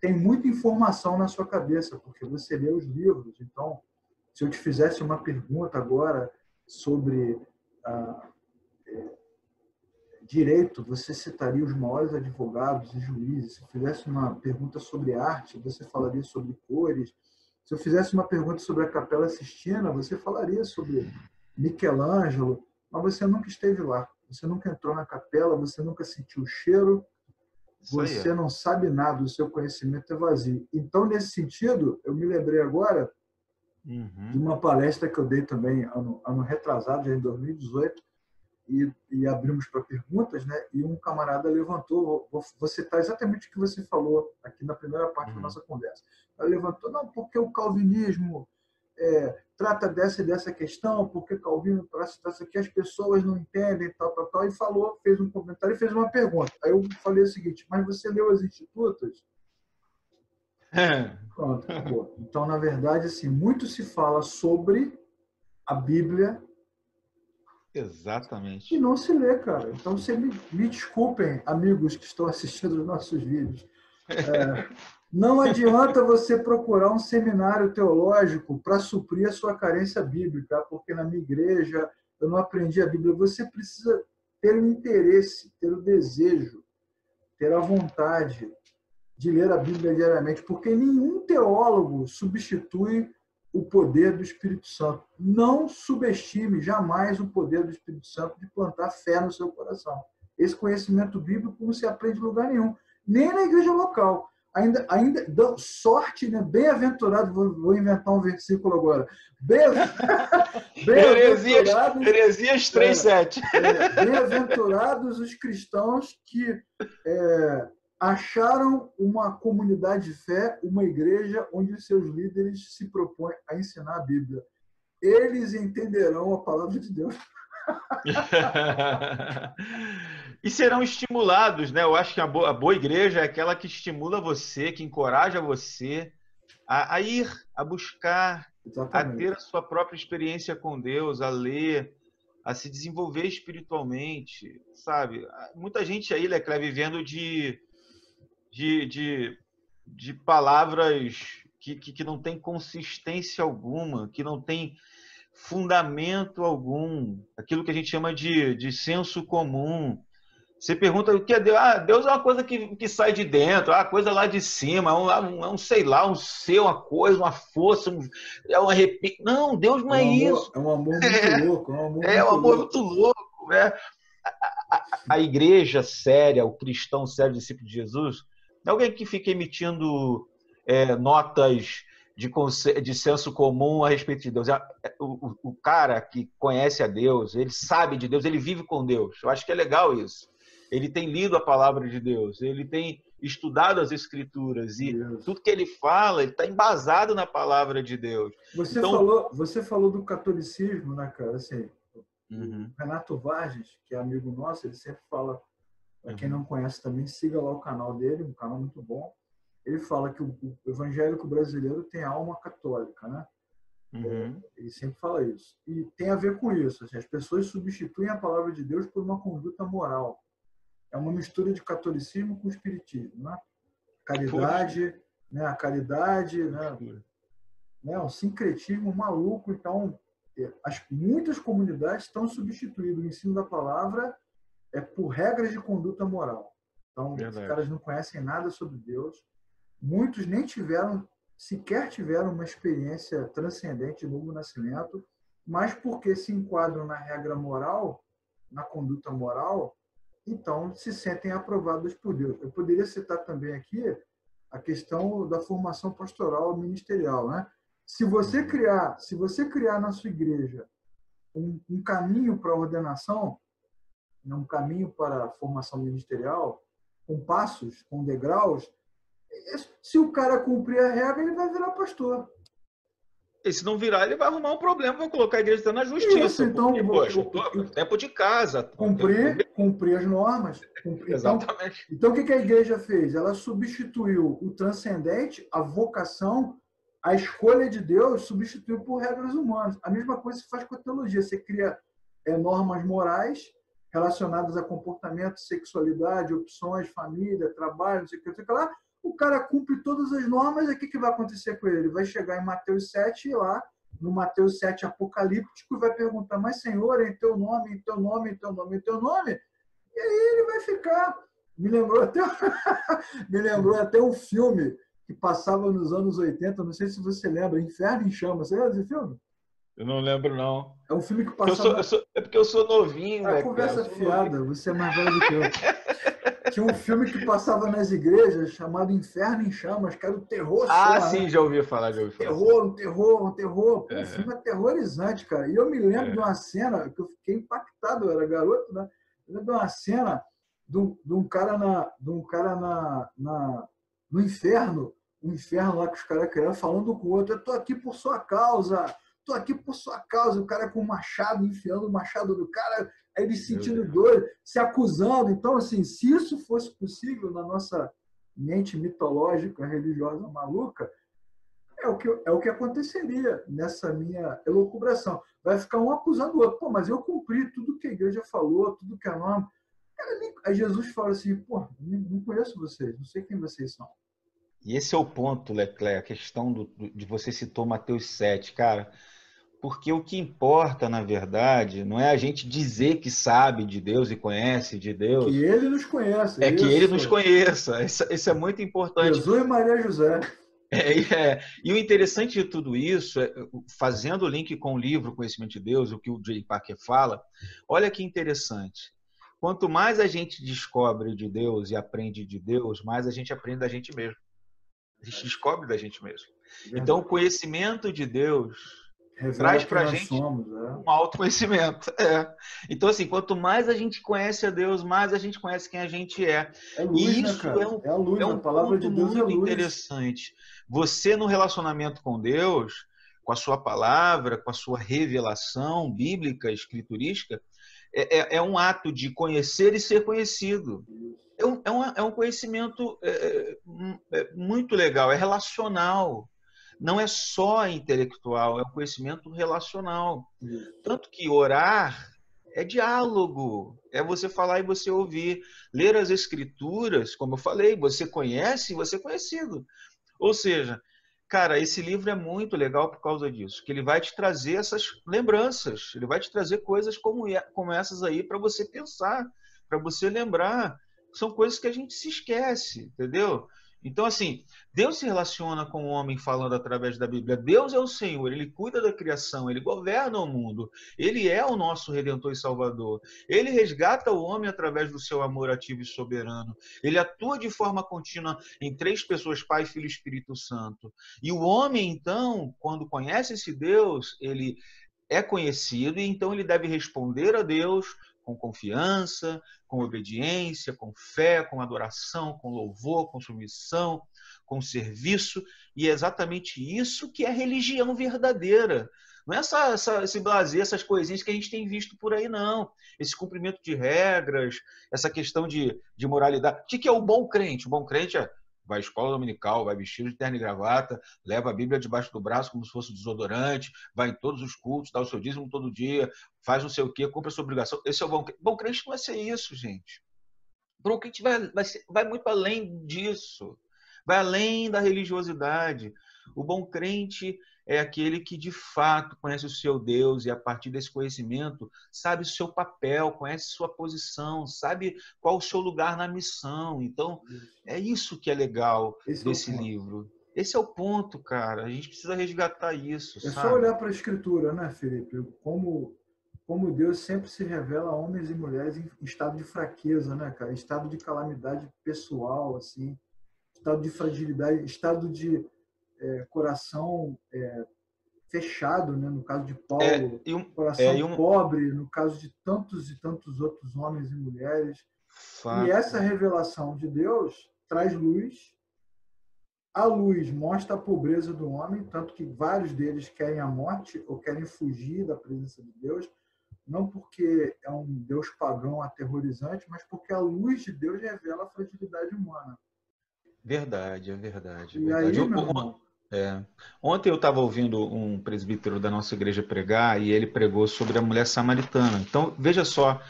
tem muita informação na sua cabeça, porque você lê os livros. Então, se eu te fizesse uma pergunta agora sobre direito, você citaria os maiores advogados e juízes. Se eu fizesse uma pergunta sobre arte, você falaria sobre cores. Se eu fizesse uma pergunta sobre a Capela Sistina, você falaria sobre Michelangelo, mas você nunca esteve lá. Você nunca entrou na capela, você nunca sentiu o cheiro, você não sabe nada, o seu conhecimento é vazio. Então, nesse sentido, eu me lembrei agora de uma palestra que eu dei também ano retrasado, já em 2018, e abrimos para perguntas, né? E um camarada levantou, vou citar exatamente o que você falou aqui na primeira parte da nossa conversa. Ele levantou: não, porque o calvinismo trata dessa e dessa questão, porque Calvino trata dessa que as pessoas não entendem, tal, e falou, fez um comentário e fez uma pergunta. Aí eu falei o seguinte: mas você leu as Institutas? Pronto, acabou. Então, na verdade, assim, muito se fala sobre a Bíblia, exatamente, e não se lê, cara. Então, você me desculpem, amigos que estão assistindo os nossos vídeos. Não adianta você procurar um seminário teológico para suprir a sua carência bíblica, porque na minha igreja eu não aprendi a Bíblia. Você precisa ter o interesse, ter o desejo, ter a vontade de ler a Bíblia diariamente, porque nenhum teólogo substitui o poder do Espírito Santo. Não subestime jamais o poder do Espírito Santo de plantar fé no seu coração. Esse conhecimento bíblico não se aprende em lugar nenhum, nem na igreja local. Ainda sorte, né? Bem-aventurado, vou inventar um versículo agora. Heresias 3:7. Bem-aventurados os cristãos que acharam uma comunidade de fé, uma igreja onde seus líderes se propõem a ensinar a Bíblia. Eles entenderão a palavra de Deus. E serão estimulados, né? Eu acho que a boa igreja é aquela que estimula você, que encoraja você a ir, a buscar, Exatamente. a ter a sua própria experiência com Deus, a ler, a se desenvolver espiritualmente, sabe? Muita gente aí, Leclerc, vivendo de palavras que não tem consistência alguma, que não tem fundamento algum, aquilo que a gente chama de senso comum. Você pergunta o que é Deus? Deus é uma coisa que sai de dentro, é uma coisa lá de cima, é um sei lá, um ser, uma coisa, uma força, é um arrepio. Não, Deus não é isso. É um amor muito louco. É um amor muito louco. Né? A igreja séria, o cristão sério, discípulo de Jesus, não é alguém que fica emitindo notas de senso comum a respeito de Deus. O cara que conhece a Deus, ele sabe de Deus, ele vive com Deus. Eu acho que é legal isso. Ele tem lido a palavra de Deus, ele tem estudado as Escrituras e tudo que ele fala, ele está embasado na palavra de Deus. Você falou do catolicismo, né, cara? Assim, o Renato Vargas, que é amigo nosso, ele sempre fala, para quem não conhece também, siga lá o canal dele, um canal muito bom. Ele fala que o evangélico brasileiro tem alma católica, né? Ele sempre fala isso. E tem a ver com isso. Assim, as pessoas substituem a palavra de Deus por uma conduta moral. É uma mistura de catolicismo com espiritismo, né? Caridade, né? A caridade, né? Um sincretismo maluco. Então, muitas comunidades estão substituindo o ensino da palavra por regras de conduta moral. Então, os caras não conhecem nada sobre Deus. Muitos nem sequer tiveram uma experiência transcendente de novo nascimento, mas porque se enquadram na regra moral, na conduta moral, então se sentem aprovados por Deus. Eu poderia citar também aqui a questão da formação pastoral ministerial, né? Se você criar na sua igreja um caminho para a ordenação, um caminho para a formação ministerial, com passos, com degraus, se o cara cumprir a regra, ele vai virar pastor. E se não virar, ele vai arrumar um problema, vai colocar a igreja na justiça. Isso, então, porque, poxa, tempo de casa. Cumprir as normas. Exatamente. Então, o que a igreja fez? Ela substituiu o transcendente, a vocação, a escolha de Deus, substituiu por regras humanas. A mesma coisa se faz com a teologia. Você cria normas morais relacionadas a comportamento, sexualidade, opções, família, trabalho, não sei o que lá. O cara cumpre todas as normas, e o que vai acontecer com ele? Ele vai chegar em Mateus 7 e lá, no Mateus 7 apocalíptico, vai perguntar, mas Senhor, em teu nome, em teu nome, em teu nome, em teu nome? E aí ele vai ficar. Me lembrou até um filme que passava nos anos 80, não sei se você lembra, Inferno em Chamas. Você lembra desse filme? Eu não lembro, não. É um filme que passava... É porque eu sou novinho, né? Conversa fiada, você é mais velho do que eu. Tinha um filme que passava nas igrejas chamado Inferno em Chamas, que era o terror. Sim, né? Já ouvi falar. Terror. Pô, o filme é aterrorizante, cara. E eu me lembro de uma cena que eu fiquei impactado, eu era garoto, né? Eu lembro de uma cena de um cara no inferno, um inferno lá que os caras criaram, falando com o outro, eu tô aqui por sua causa, o cara com o machado, enfiando o machado do cara, aí ele se sentindo doido, se acusando. Então, assim, se isso fosse possível na nossa mente mitológica, religiosa maluca, é o que aconteceria nessa minha elucubração. Vai ficar um acusando o outro. Pô, mas eu cumpri tudo que a igreja falou, tudo que a norma... Aí Jesus fala assim, pô, não conheço vocês, não sei quem vocês são. E esse é o ponto, Leclerc, a questão de você citou Mateus 7, cara. Porque o que importa, na verdade, não é a gente dizer que sabe de Deus e conhece de Deus. Que ele nos conheça. É que ele nos conheça. Isso é muito importante. Jesus e Maria José. E o interessante de tudo isso, fazendo o link com o livro Conhecimento de Deus, o que o Jay Packer fala, olha que interessante. Quanto mais a gente descobre de Deus e aprende de Deus, mais a gente aprende da gente mesmo. A gente descobre da gente mesmo. Então, o conhecimento de Deus traz para a gente um autoconhecimento. Então, assim, quanto mais a gente conhece a Deus, mais a gente conhece quem a gente é. Luz, e isso, né, cara? é um palavra ponto de Deus muito interessante. Você, no relacionamento com Deus, com a sua palavra, com a sua revelação bíblica, escriturística, é um ato de conhecer e ser conhecido. É um conhecimento muito legal, é relacional. Não é só intelectual, é um conhecimento relacional. Tanto que orar é diálogo, é você falar e você ouvir. Ler as escrituras, como eu falei, você conhece e você é conhecido. Ou seja, cara, esse livro é muito legal por causa disso, que ele vai te trazer essas lembranças, ele vai te trazer coisas como essas aí para você pensar, para você lembrar. São coisas que a gente se esquece, entendeu? Então, assim, Deus se relaciona com o homem falando através da Bíblia. Deus é o Senhor, Ele cuida da criação, Ele governa o mundo. Ele é o nosso Redentor e Salvador. Ele resgata o homem através do seu amor ativo e soberano. Ele atua de forma contínua em três pessoas, Pai, Filho e Espírito Santo. E o homem, então, quando conhece esse Deus, ele é conhecido e então ele deve responder a Deus com confiança, com obediência, com fé, com adoração, com louvor, com submissão, com serviço. E é exatamente isso que é religião verdadeira. Não é esse blazer, essas coisinhas que a gente tem visto por aí, não. Esse cumprimento de regras, essa questão de moralidade. O que é o bom crente? O bom crente vai à escola dominical, vai vestido de terno e gravata, leva a Bíblia debaixo do braço como se fosse desodorante, vai em todos os cultos, dá o seu dízimo todo dia, faz não sei o quê, cumpre a sua obrigação. Esse é o bom crente. Bom crente não vai ser isso, gente. O bom crente vai muito além disso. Vai além da religiosidade. O bom crente é aquele que, de fato, conhece o seu Deus e, a partir desse conhecimento, sabe o seu papel, conhece sua posição, sabe qual o seu lugar na missão. Então, é isso que é legal desse livro. Esse é o ponto, cara. A gente precisa resgatar isso, sabe? Só olhar para a Escritura, né, Felipe? Como como Deus sempre se revela a homens e mulheres em estado de fraqueza, né, cara? Estado de calamidade pessoal, assim, estado de fragilidade, estado de coração fechado, né? No caso de É, Paulo, e um, é, coração e um pobre, no caso de tantos e tantos outros homens e mulheres. E essa fato. revelação de Deus traz luz. A luz mostra a pobreza do homem, tanto que vários deles querem a morte ou querem fugir da presença de Deus, não porque é um Deus pagão aterrorizante, mas porque a luz de Deus revela a fragilidade humana. Verdade, é verdade, é E verdade. aí, meu irmão, É. Ontem eu estava ouvindo um presbítero da nossa igreja pregar e ele pregou sobre a mulher samaritana. Então, veja só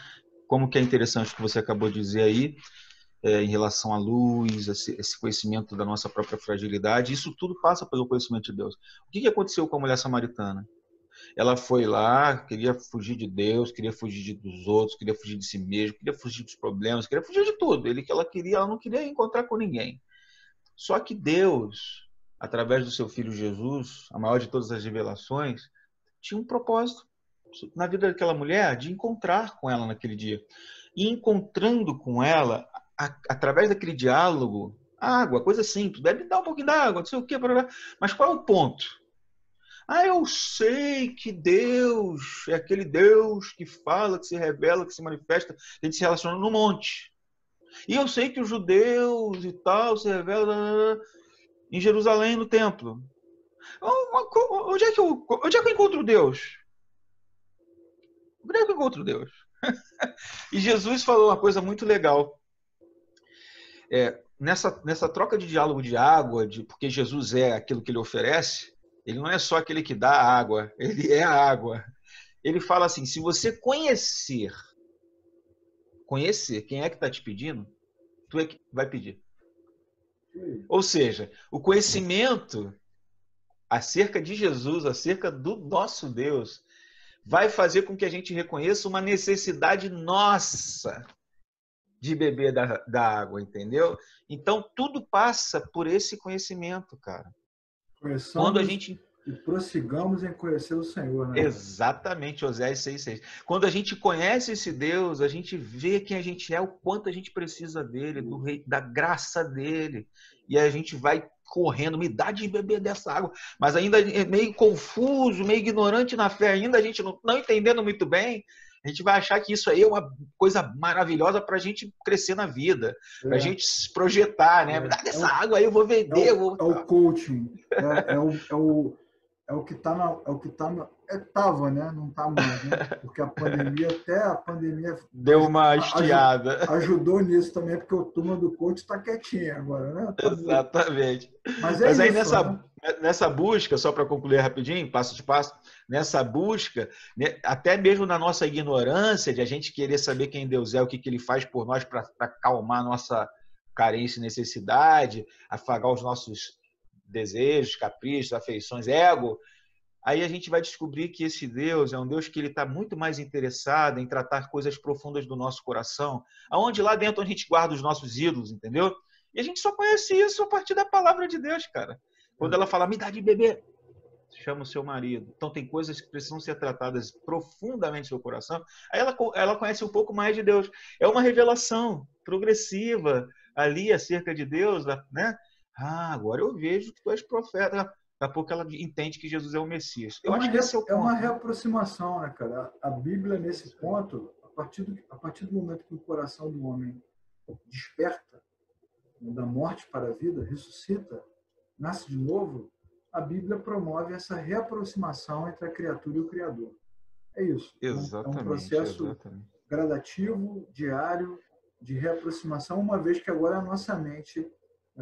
como que é interessante o que você acabou de dizer aí, em relação à luz, esse conhecimento da nossa própria fragilidade. Isso tudo passa pelo conhecimento de Deus. O que aconteceu com a mulher samaritana? Ela foi lá, queria fugir de Deus, queria fugir dos outros, queria fugir de si mesma, queria fugir dos problemas, queria fugir de tudo. Ela não queria encontrar com ninguém. Só que Deus, através do seu filho Jesus, a maior de todas as revelações, tinha um propósito na vida daquela mulher de encontrar com ela naquele dia. E encontrando com ela, através daquele diálogo, água, coisa simples, deve dar um pouquinho d'água, não sei o quê, mas qual é o ponto? Eu sei que Deus é aquele Deus que fala, que se revela, que se manifesta, que a gente se relaciona no monte. E eu sei que os judeus e tal se revelam em Jerusalém, no templo. Onde é que eu encontro Deus? Onde é que eu encontro Deus? E Jesus falou uma coisa muito legal. Nessa troca de diálogo de água, porque Jesus é aquilo que ele oferece, ele não é só aquele que dá a água, ele é a água. Ele fala assim, se você conhecer quem é que está te pedindo, tu é que vai pedir. Ou seja, o conhecimento acerca de Jesus, acerca do nosso Deus, vai fazer com que a gente reconheça uma necessidade nossa de beber da água, entendeu? Então, tudo passa por esse conhecimento, cara. Quando a conheçamos gente... e prossigamos em conhecer o Senhor, né, cara? Exatamente, Oséias 6,6. Quando a gente conhece esse Deus, a gente vê quem a gente é, o quanto a gente precisa dele, do rei, da graça dele. E a gente vai correndo, me dá de beber dessa água. Mas ainda é meio confuso, meio ignorante na fé ainda, a gente não entendendo muito bem. A gente vai achar que isso aí é uma coisa maravilhosa para a gente crescer na vida, para a gente se projetar, né? Me dá dessa água aí, eu vou vender. É o coaching, é o que está tava, né? Não está mais, né? Porque a pandemia Deu uma estiada. Ajudou nisso também, porque o turma do coach está quietinho agora, né? Exatamente. Mas Mas aí isso, né? nessa busca, só para concluir rapidinho, passo de passo, nessa busca, né, até mesmo na nossa ignorância de a gente querer saber quem Deus é, o que ele faz por nós para acalmar nossa carência e necessidade, afagar os nossos desejos, caprichos, afeições, ego, aí a gente vai descobrir que esse Deus é um Deus que ele está muito mais interessado em tratar coisas profundas do nosso coração, aonde lá dentro a gente guarda os nossos ídolos, entendeu? E a gente só conhece isso a partir da palavra de Deus, cara. Quando ela fala, me dá de beber, chama o seu marido. Então tem coisas que precisam ser tratadas profundamente no seu coração. Aí ela conhece um pouco mais de Deus. É uma revelação progressiva ali acerca de Deus, né? Agora eu vejo que tu és profeta. Daqui a pouco ela entende que Jesus é o Messias. Eu acho que esse é o ponto. É uma reaproximação, né, cara? A Bíblia, nesse ponto, a partir do momento que o coração do homem desperta da morte para a vida, ressuscita, nasce de novo, a Bíblia promove essa reaproximação entre a criatura e o Criador. É isso. Exatamente, é um processo gradativo, diário, de reaproximação, uma vez que agora a nossa mente,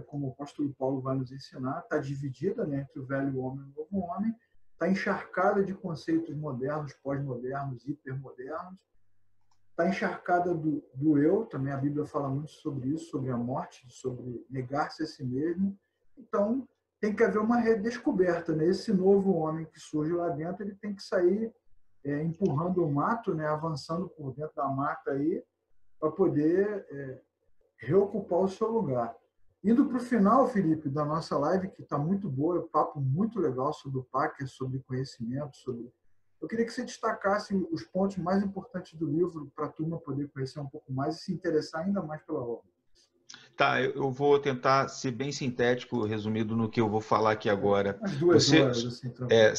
como o apóstolo Paulo vai nos ensinar, está dividida, né, entre o velho homem e o novo homem, está encharcada de conceitos modernos, pós-modernos, hipermodernos, está encharcada do eu, também a Bíblia fala muito sobre isso, sobre a morte, sobre negar-se a si mesmo. Então, tem que haver uma redescoberta, né? Esse novo homem que surge lá dentro, ele tem que sair empurrando o mato, né? Avançando por dentro da mata aí, para poder reocupar o seu lugar. Indo para o final, Felipe, da nossa live, que está muito boa, um papo muito legal sobre o Packer, sobre conhecimento, sobre Eu queria que você destacasse os pontos mais importantes do livro para a turma poder conhecer um pouco mais e se interessar ainda mais pela obra. Tá, eu vou tentar ser bem sintético, resumido no que eu vou falar aqui agora. Umas 2 horas, assim, tranquilo.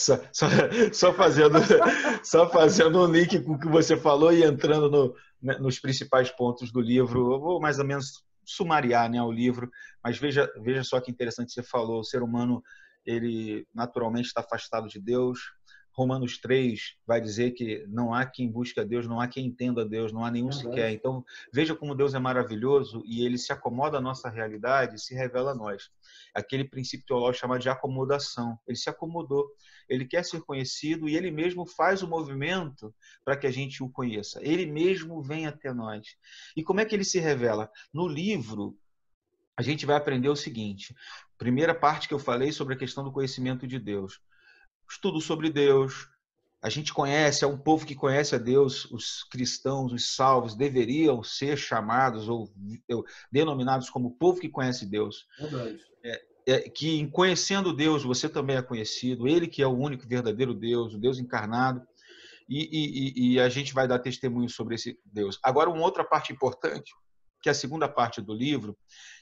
Só fazendo um link com o que você falou e entrando nos principais pontos do livro. Eu vou mais ou menos sumariar, né, o livro, mas veja só que interessante você falou. O ser humano, ele naturalmente está afastado de Deus. Romanos 3 vai dizer que não há quem busque a Deus, não há quem entenda a Deus, não há nenhum sequer. Então, veja como Deus é maravilhoso e ele se acomoda à nossa realidade e se revela a nós. Aquele princípio teológico chamado de acomodação. Ele se acomodou, ele quer ser conhecido e ele mesmo faz o movimento para que a gente o conheça. Ele mesmo vem até nós. E como é que ele se revela? No livro, a gente vai aprender o seguinte. Primeira parte que eu falei sobre a questão do conhecimento de Deus. Estudo sobre Deus, a gente conhece, é um povo que conhece a Deus, os cristãos, os salvos, deveriam ser chamados ou denominados como povo que conhece Deus. Verdade. Que em conhecendo Deus, você também é conhecido, Ele que é o único verdadeiro Deus, o Deus encarnado, e a gente vai dar testemunho sobre esse Deus. Agora, uma outra parte importante, que é a segunda parte do livro,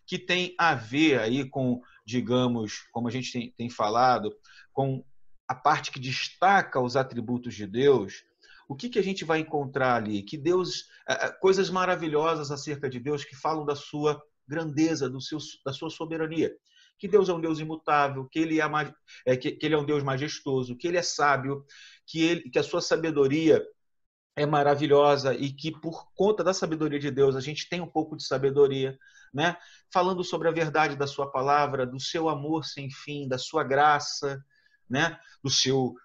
que tem a ver aí com, digamos, como a gente tem falado, com a parte que destaca os atributos de Deus. O que a gente vai encontrar ali? Que Deus, coisas maravilhosas acerca de Deus que falam da sua grandeza, da sua soberania. Que Deus é um Deus imutável, que ele é um Deus majestoso, que ele é sábio, que a sua sabedoria é maravilhosa e que por conta da sabedoria de Deus a gente tem um pouco de sabedoria, né? Falando sobre a verdade da sua palavra, do seu amor sem fim, da sua graça, né? Do seu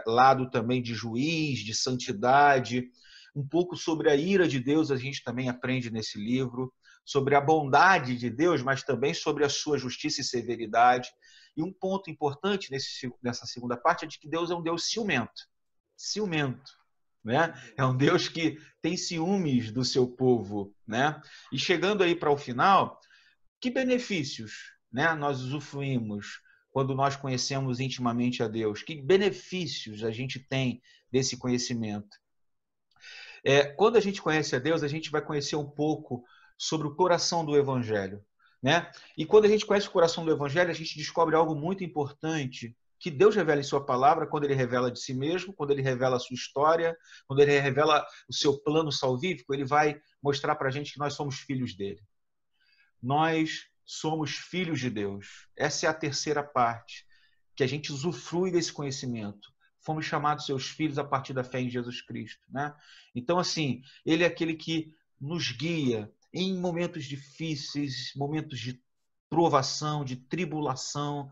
lado também de juiz, de santidade, um pouco sobre a ira de Deus a gente também aprende nesse livro, sobre a bondade de Deus, mas também sobre a sua justiça e severidade. E um ponto importante nessa segunda parte é de que Deus é um Deus ciumento. Ciumento. Né? É um Deus que tem ciúmes do seu povo, né? E chegando aí para o final, que benefícios, né, nós usufruímos quando nós conhecemos intimamente a Deus? Que benefícios a gente tem desse conhecimento? Quando a gente conhece a Deus, a gente vai conhecer um pouco sobre o coração do Evangelho, né? E quando a gente conhece o coração do Evangelho, a gente descobre algo muito importante que Deus revela em sua palavra, quando ele revela de si mesmo, quando ele revela a sua história, quando ele revela o seu plano salvífico, ele vai mostrar para a gente que nós somos filhos dele. Nós somos filhos de Deus. Essa é a terceira parte, que a gente usufrui desse conhecimento. Fomos chamados seus filhos a partir da fé em Jesus Cristo, né? Então, assim, ele é aquele que nos guia em momentos difíceis, momentos de provação, de tribulação,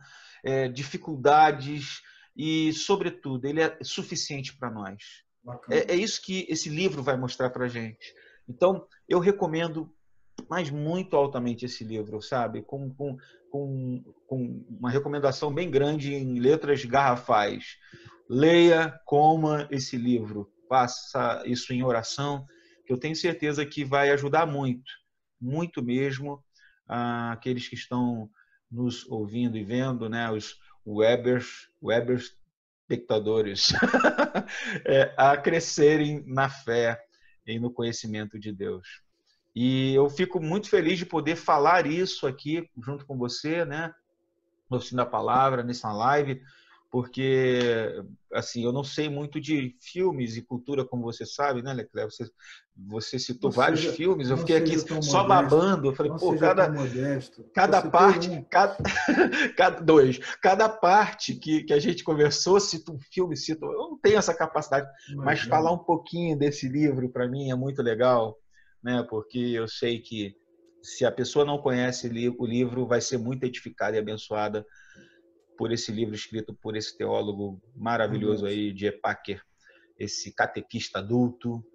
dificuldades e, sobretudo, ele é suficiente para nós. É isso que esse livro vai mostrar para a gente. Então, eu recomendo, mas muito altamente esse livro, sabe? Com uma recomendação bem grande em letras garrafais. Leia, coma esse livro, faça isso em oração, que eu tenho certeza que vai ajudar muito, muito mesmo, aqueles que estão nos ouvindo e vendo, né? Os webers espectadores, a crescerem na fé e no conhecimento de Deus. E eu fico muito feliz de poder falar isso aqui junto com você, né? No Oficina da Palavra, nessa live, porque assim, eu não sei muito de filmes e cultura, como você sabe, né, Leclerc? Você citou vários filmes, eu fiquei aqui só babando. Eu falei, pô, cada parte, cada parte que a gente conversou, cita um filme, eu não tenho essa capacidade, mas falar um pouquinho desse livro, para mim, é muito legal, né? Porque eu sei que se a pessoa não conhece o livro, vai ser muito edificada e abençoada por esse livro escrito por esse teólogo maravilhoso aí, J. Packer, esse catequista adulto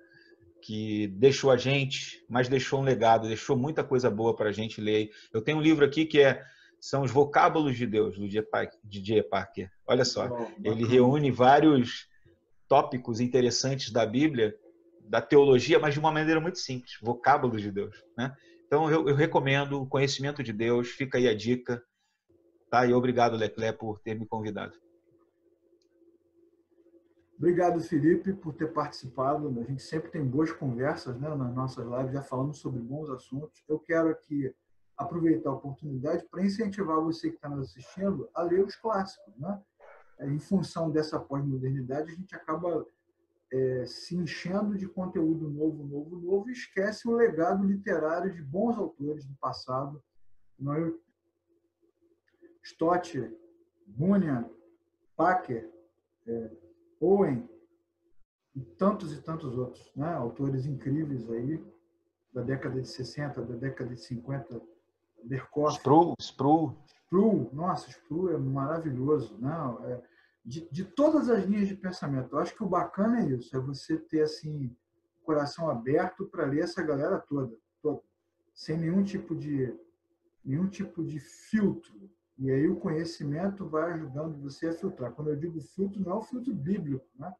que deixou a gente, mas deixou um legado, deixou muita coisa boa para a gente ler. Eu tenho um livro aqui que são os Vocábulos de Deus, do J. Packer. Olha só, ele reúne vários tópicos interessantes da Bíblia, da teologia, mas de uma maneira muito simples, vocábulos de Deus, né? Então eu recomendo o conhecimento de Deus, fica aí a dica. Tá? E obrigado, Leclerc, por ter me convidado. Obrigado, Felipe, por ter participado. A gente sempre tem boas conversas, né, nas nossas lives, já falamos sobre bons assuntos. Eu quero aqui aproveitar a oportunidade para incentivar você que está nos assistindo a ler os clássicos, né? Em função dessa pós-modernidade, a gente acaba se enchendo de conteúdo novo, e esquece o legado literário de bons autores do passado. Stott, Bunyan, Packer, Owen e tantos outros, né? Autores incríveis aí da década de 60, da década de 50, Berkoff. Sproul. Nossa, Sproul é maravilhoso, né? De todas as linhas de pensamento. Eu acho que o bacana é isso, é você ter assim coração aberto para ler essa galera toda, sem nenhum tipo de filtro. E aí o conhecimento vai ajudando você a filtrar. Quando eu digo filtro, não é o filtro bíblico, né?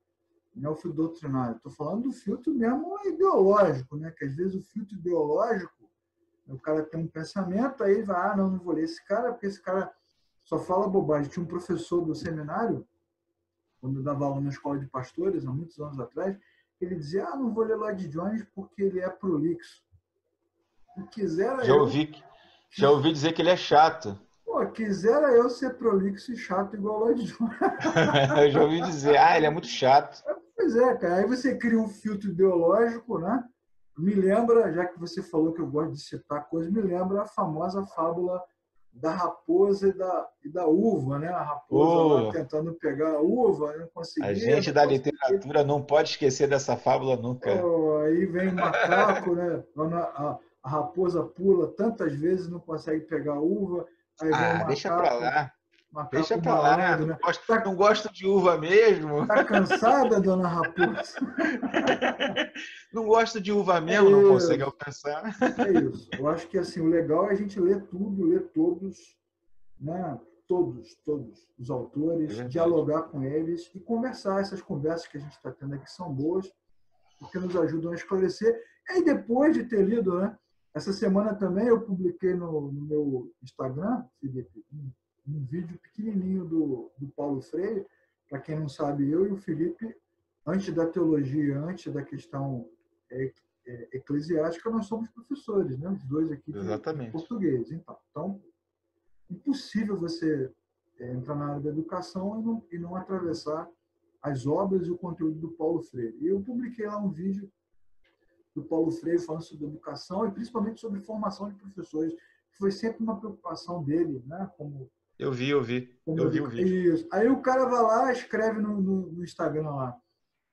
Não é o filtro doutrinário. Estou falando do filtro mesmo ideológico, né? Que às vezes o filtro ideológico, o cara tem um pensamento, aí vai, não vou ler esse cara, porque esse cara só fala bobagem. Tinha um professor do seminário, quando eu dava aula na escola de pastores, há muitos anos atrás, ele dizia, não vou ler Lloyd Jones porque ele é prolixo. Se quisera Já ouvi dizer que ele é chato. Pô, quisera eu ser prolixo e chato igual o Lloyd Jones. Eu já ouvi dizer, ele é muito chato. Pois é, cara. Aí você cria um filtro ideológico, né? Me lembra, já que você falou que eu gosto de citar coisas, me lembra a famosa fábula da raposa e da uva, né? A raposa lá tentando pegar a uva, não conseguia. A gente da literatura não pode esquecer dessa fábula nunca. Aí vem o macaco, né? A raposa pula tantas vezes não consegue pegar a uva. Aí vem o macaco, deixa pra lá. Deixa pra malandro, lá. né? Não gosto de uva mesmo. Tá cansada, dona Raposa? Não gosto de uva mesmo, não consegue alcançar. É isso. Eu acho que assim, o legal é a gente ler tudo, ler todos, né? Todos os autores, dialogar com eles e conversar. Essas conversas que a gente está tendo aqui são boas, porque nos ajudam a esclarecer. E aí, depois de ter lido, né? Essa semana também eu publiquei no meu Instagram, Felipe, um vídeo pequenininho do Paulo Freire. Para quem não sabe, eu e o Felipe, antes da teologia, antes da questão eclesiástica, nós somos professores, né? Os dois aqui de português. Então, impossível você entrar na área da educação e não atravessar as obras e o conteúdo do Paulo Freire. E eu publiquei lá um vídeo do Paulo Freire falando sobre educação e principalmente sobre formação de professores, que foi sempre uma preocupação dele, né? Eu vi o vídeo. Isso. Aí o cara vai lá, escreve no Instagram lá,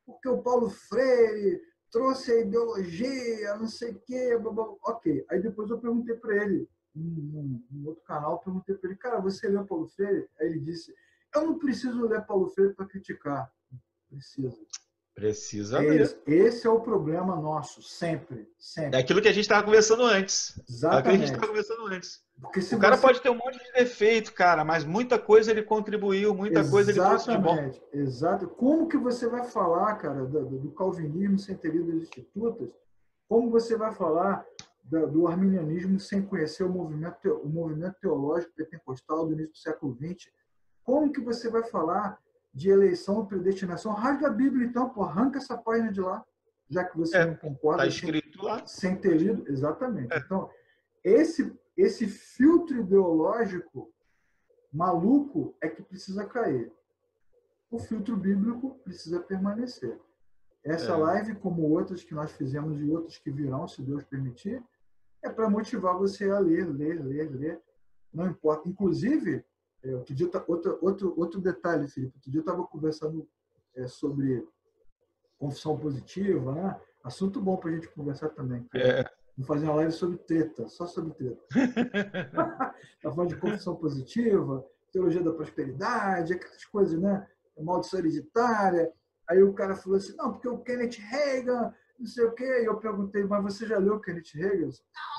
porque o Paulo Freire trouxe a ideologia, não sei o quê, blá, blá. Ok. Aí depois eu perguntei para ele, num outro canal, perguntei para ele, cara, você leu Paulo Freire? Aí ele disse, eu não preciso ler Paulo Freire para criticar. Precisa ler. Esse é o problema nosso, sempre. É aquilo que a gente estava conversando antes. Exatamente. Porque o cara pode ter um monte de defeito, cara, mas muita coisa ele contribuiu, muita coisa ele trouxe de bom. Exato. Como que você vai falar, cara, do calvinismo sem ter lido as Institutas? Como você vai falar do arminianismo sem conhecer o movimento teológico pentecostal do início do século XX? Como que você vai falar de eleição e predestinação? Rasga a Bíblia, então, arranca essa página de lá, já que você não concorda. Está escrito lá. Sem ter lido. Exatamente. Então, esse filtro ideológico maluco é que precisa cair. O filtro bíblico precisa permanecer. Essa live, como outras que nós fizemos e outras que virão, se Deus permitir, é para motivar você a ler. Não importa. Inclusive, outro detalhe, Felipe. Outro dia eu estava conversando sobre confissão positiva, né? Assunto bom para a gente conversar também. Vamos fazer uma live sobre treta, só sobre treta. Está falando de confissão positiva, teologia da prosperidade, aquelas coisas, né? Maldição hereditária. Aí o cara falou assim, não, porque o Kenneth Hagin, não sei o quê. E eu perguntei, mas você já leu o Kenneth Hagin?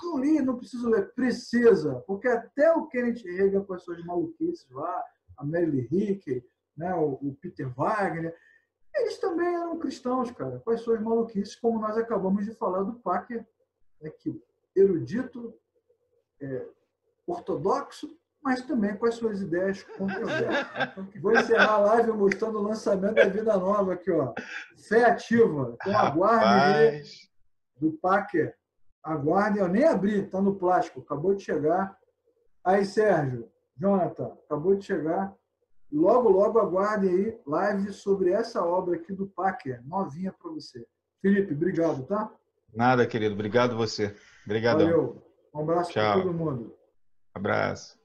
Não li, não preciso ler. Precisa, porque até o Kenneth Hagin com as suas maluquices lá, a Mary Hickey, né? o Peter Wagner, eles também eram cristãos, cara, com as suas maluquices, como nós acabamos de falar do Packer, que erudito, ortodoxo, mas também com as suas ideias controversas. Vou encerrar a live mostrando o lançamento da Vida Nova aqui, ó. Fé ativa. Então aguardem aí do Packer. Aguardem, eu nem abri, está no plástico, acabou de chegar. Aí, Sérgio, Jonathan, acabou de chegar. Logo, logo aguardem aí live sobre essa obra aqui do Packer, novinha para você. Felipe, obrigado, tá? Nada, querido. Obrigado você. Obrigadão. Valeu. Um abraço para todo mundo. Abraço.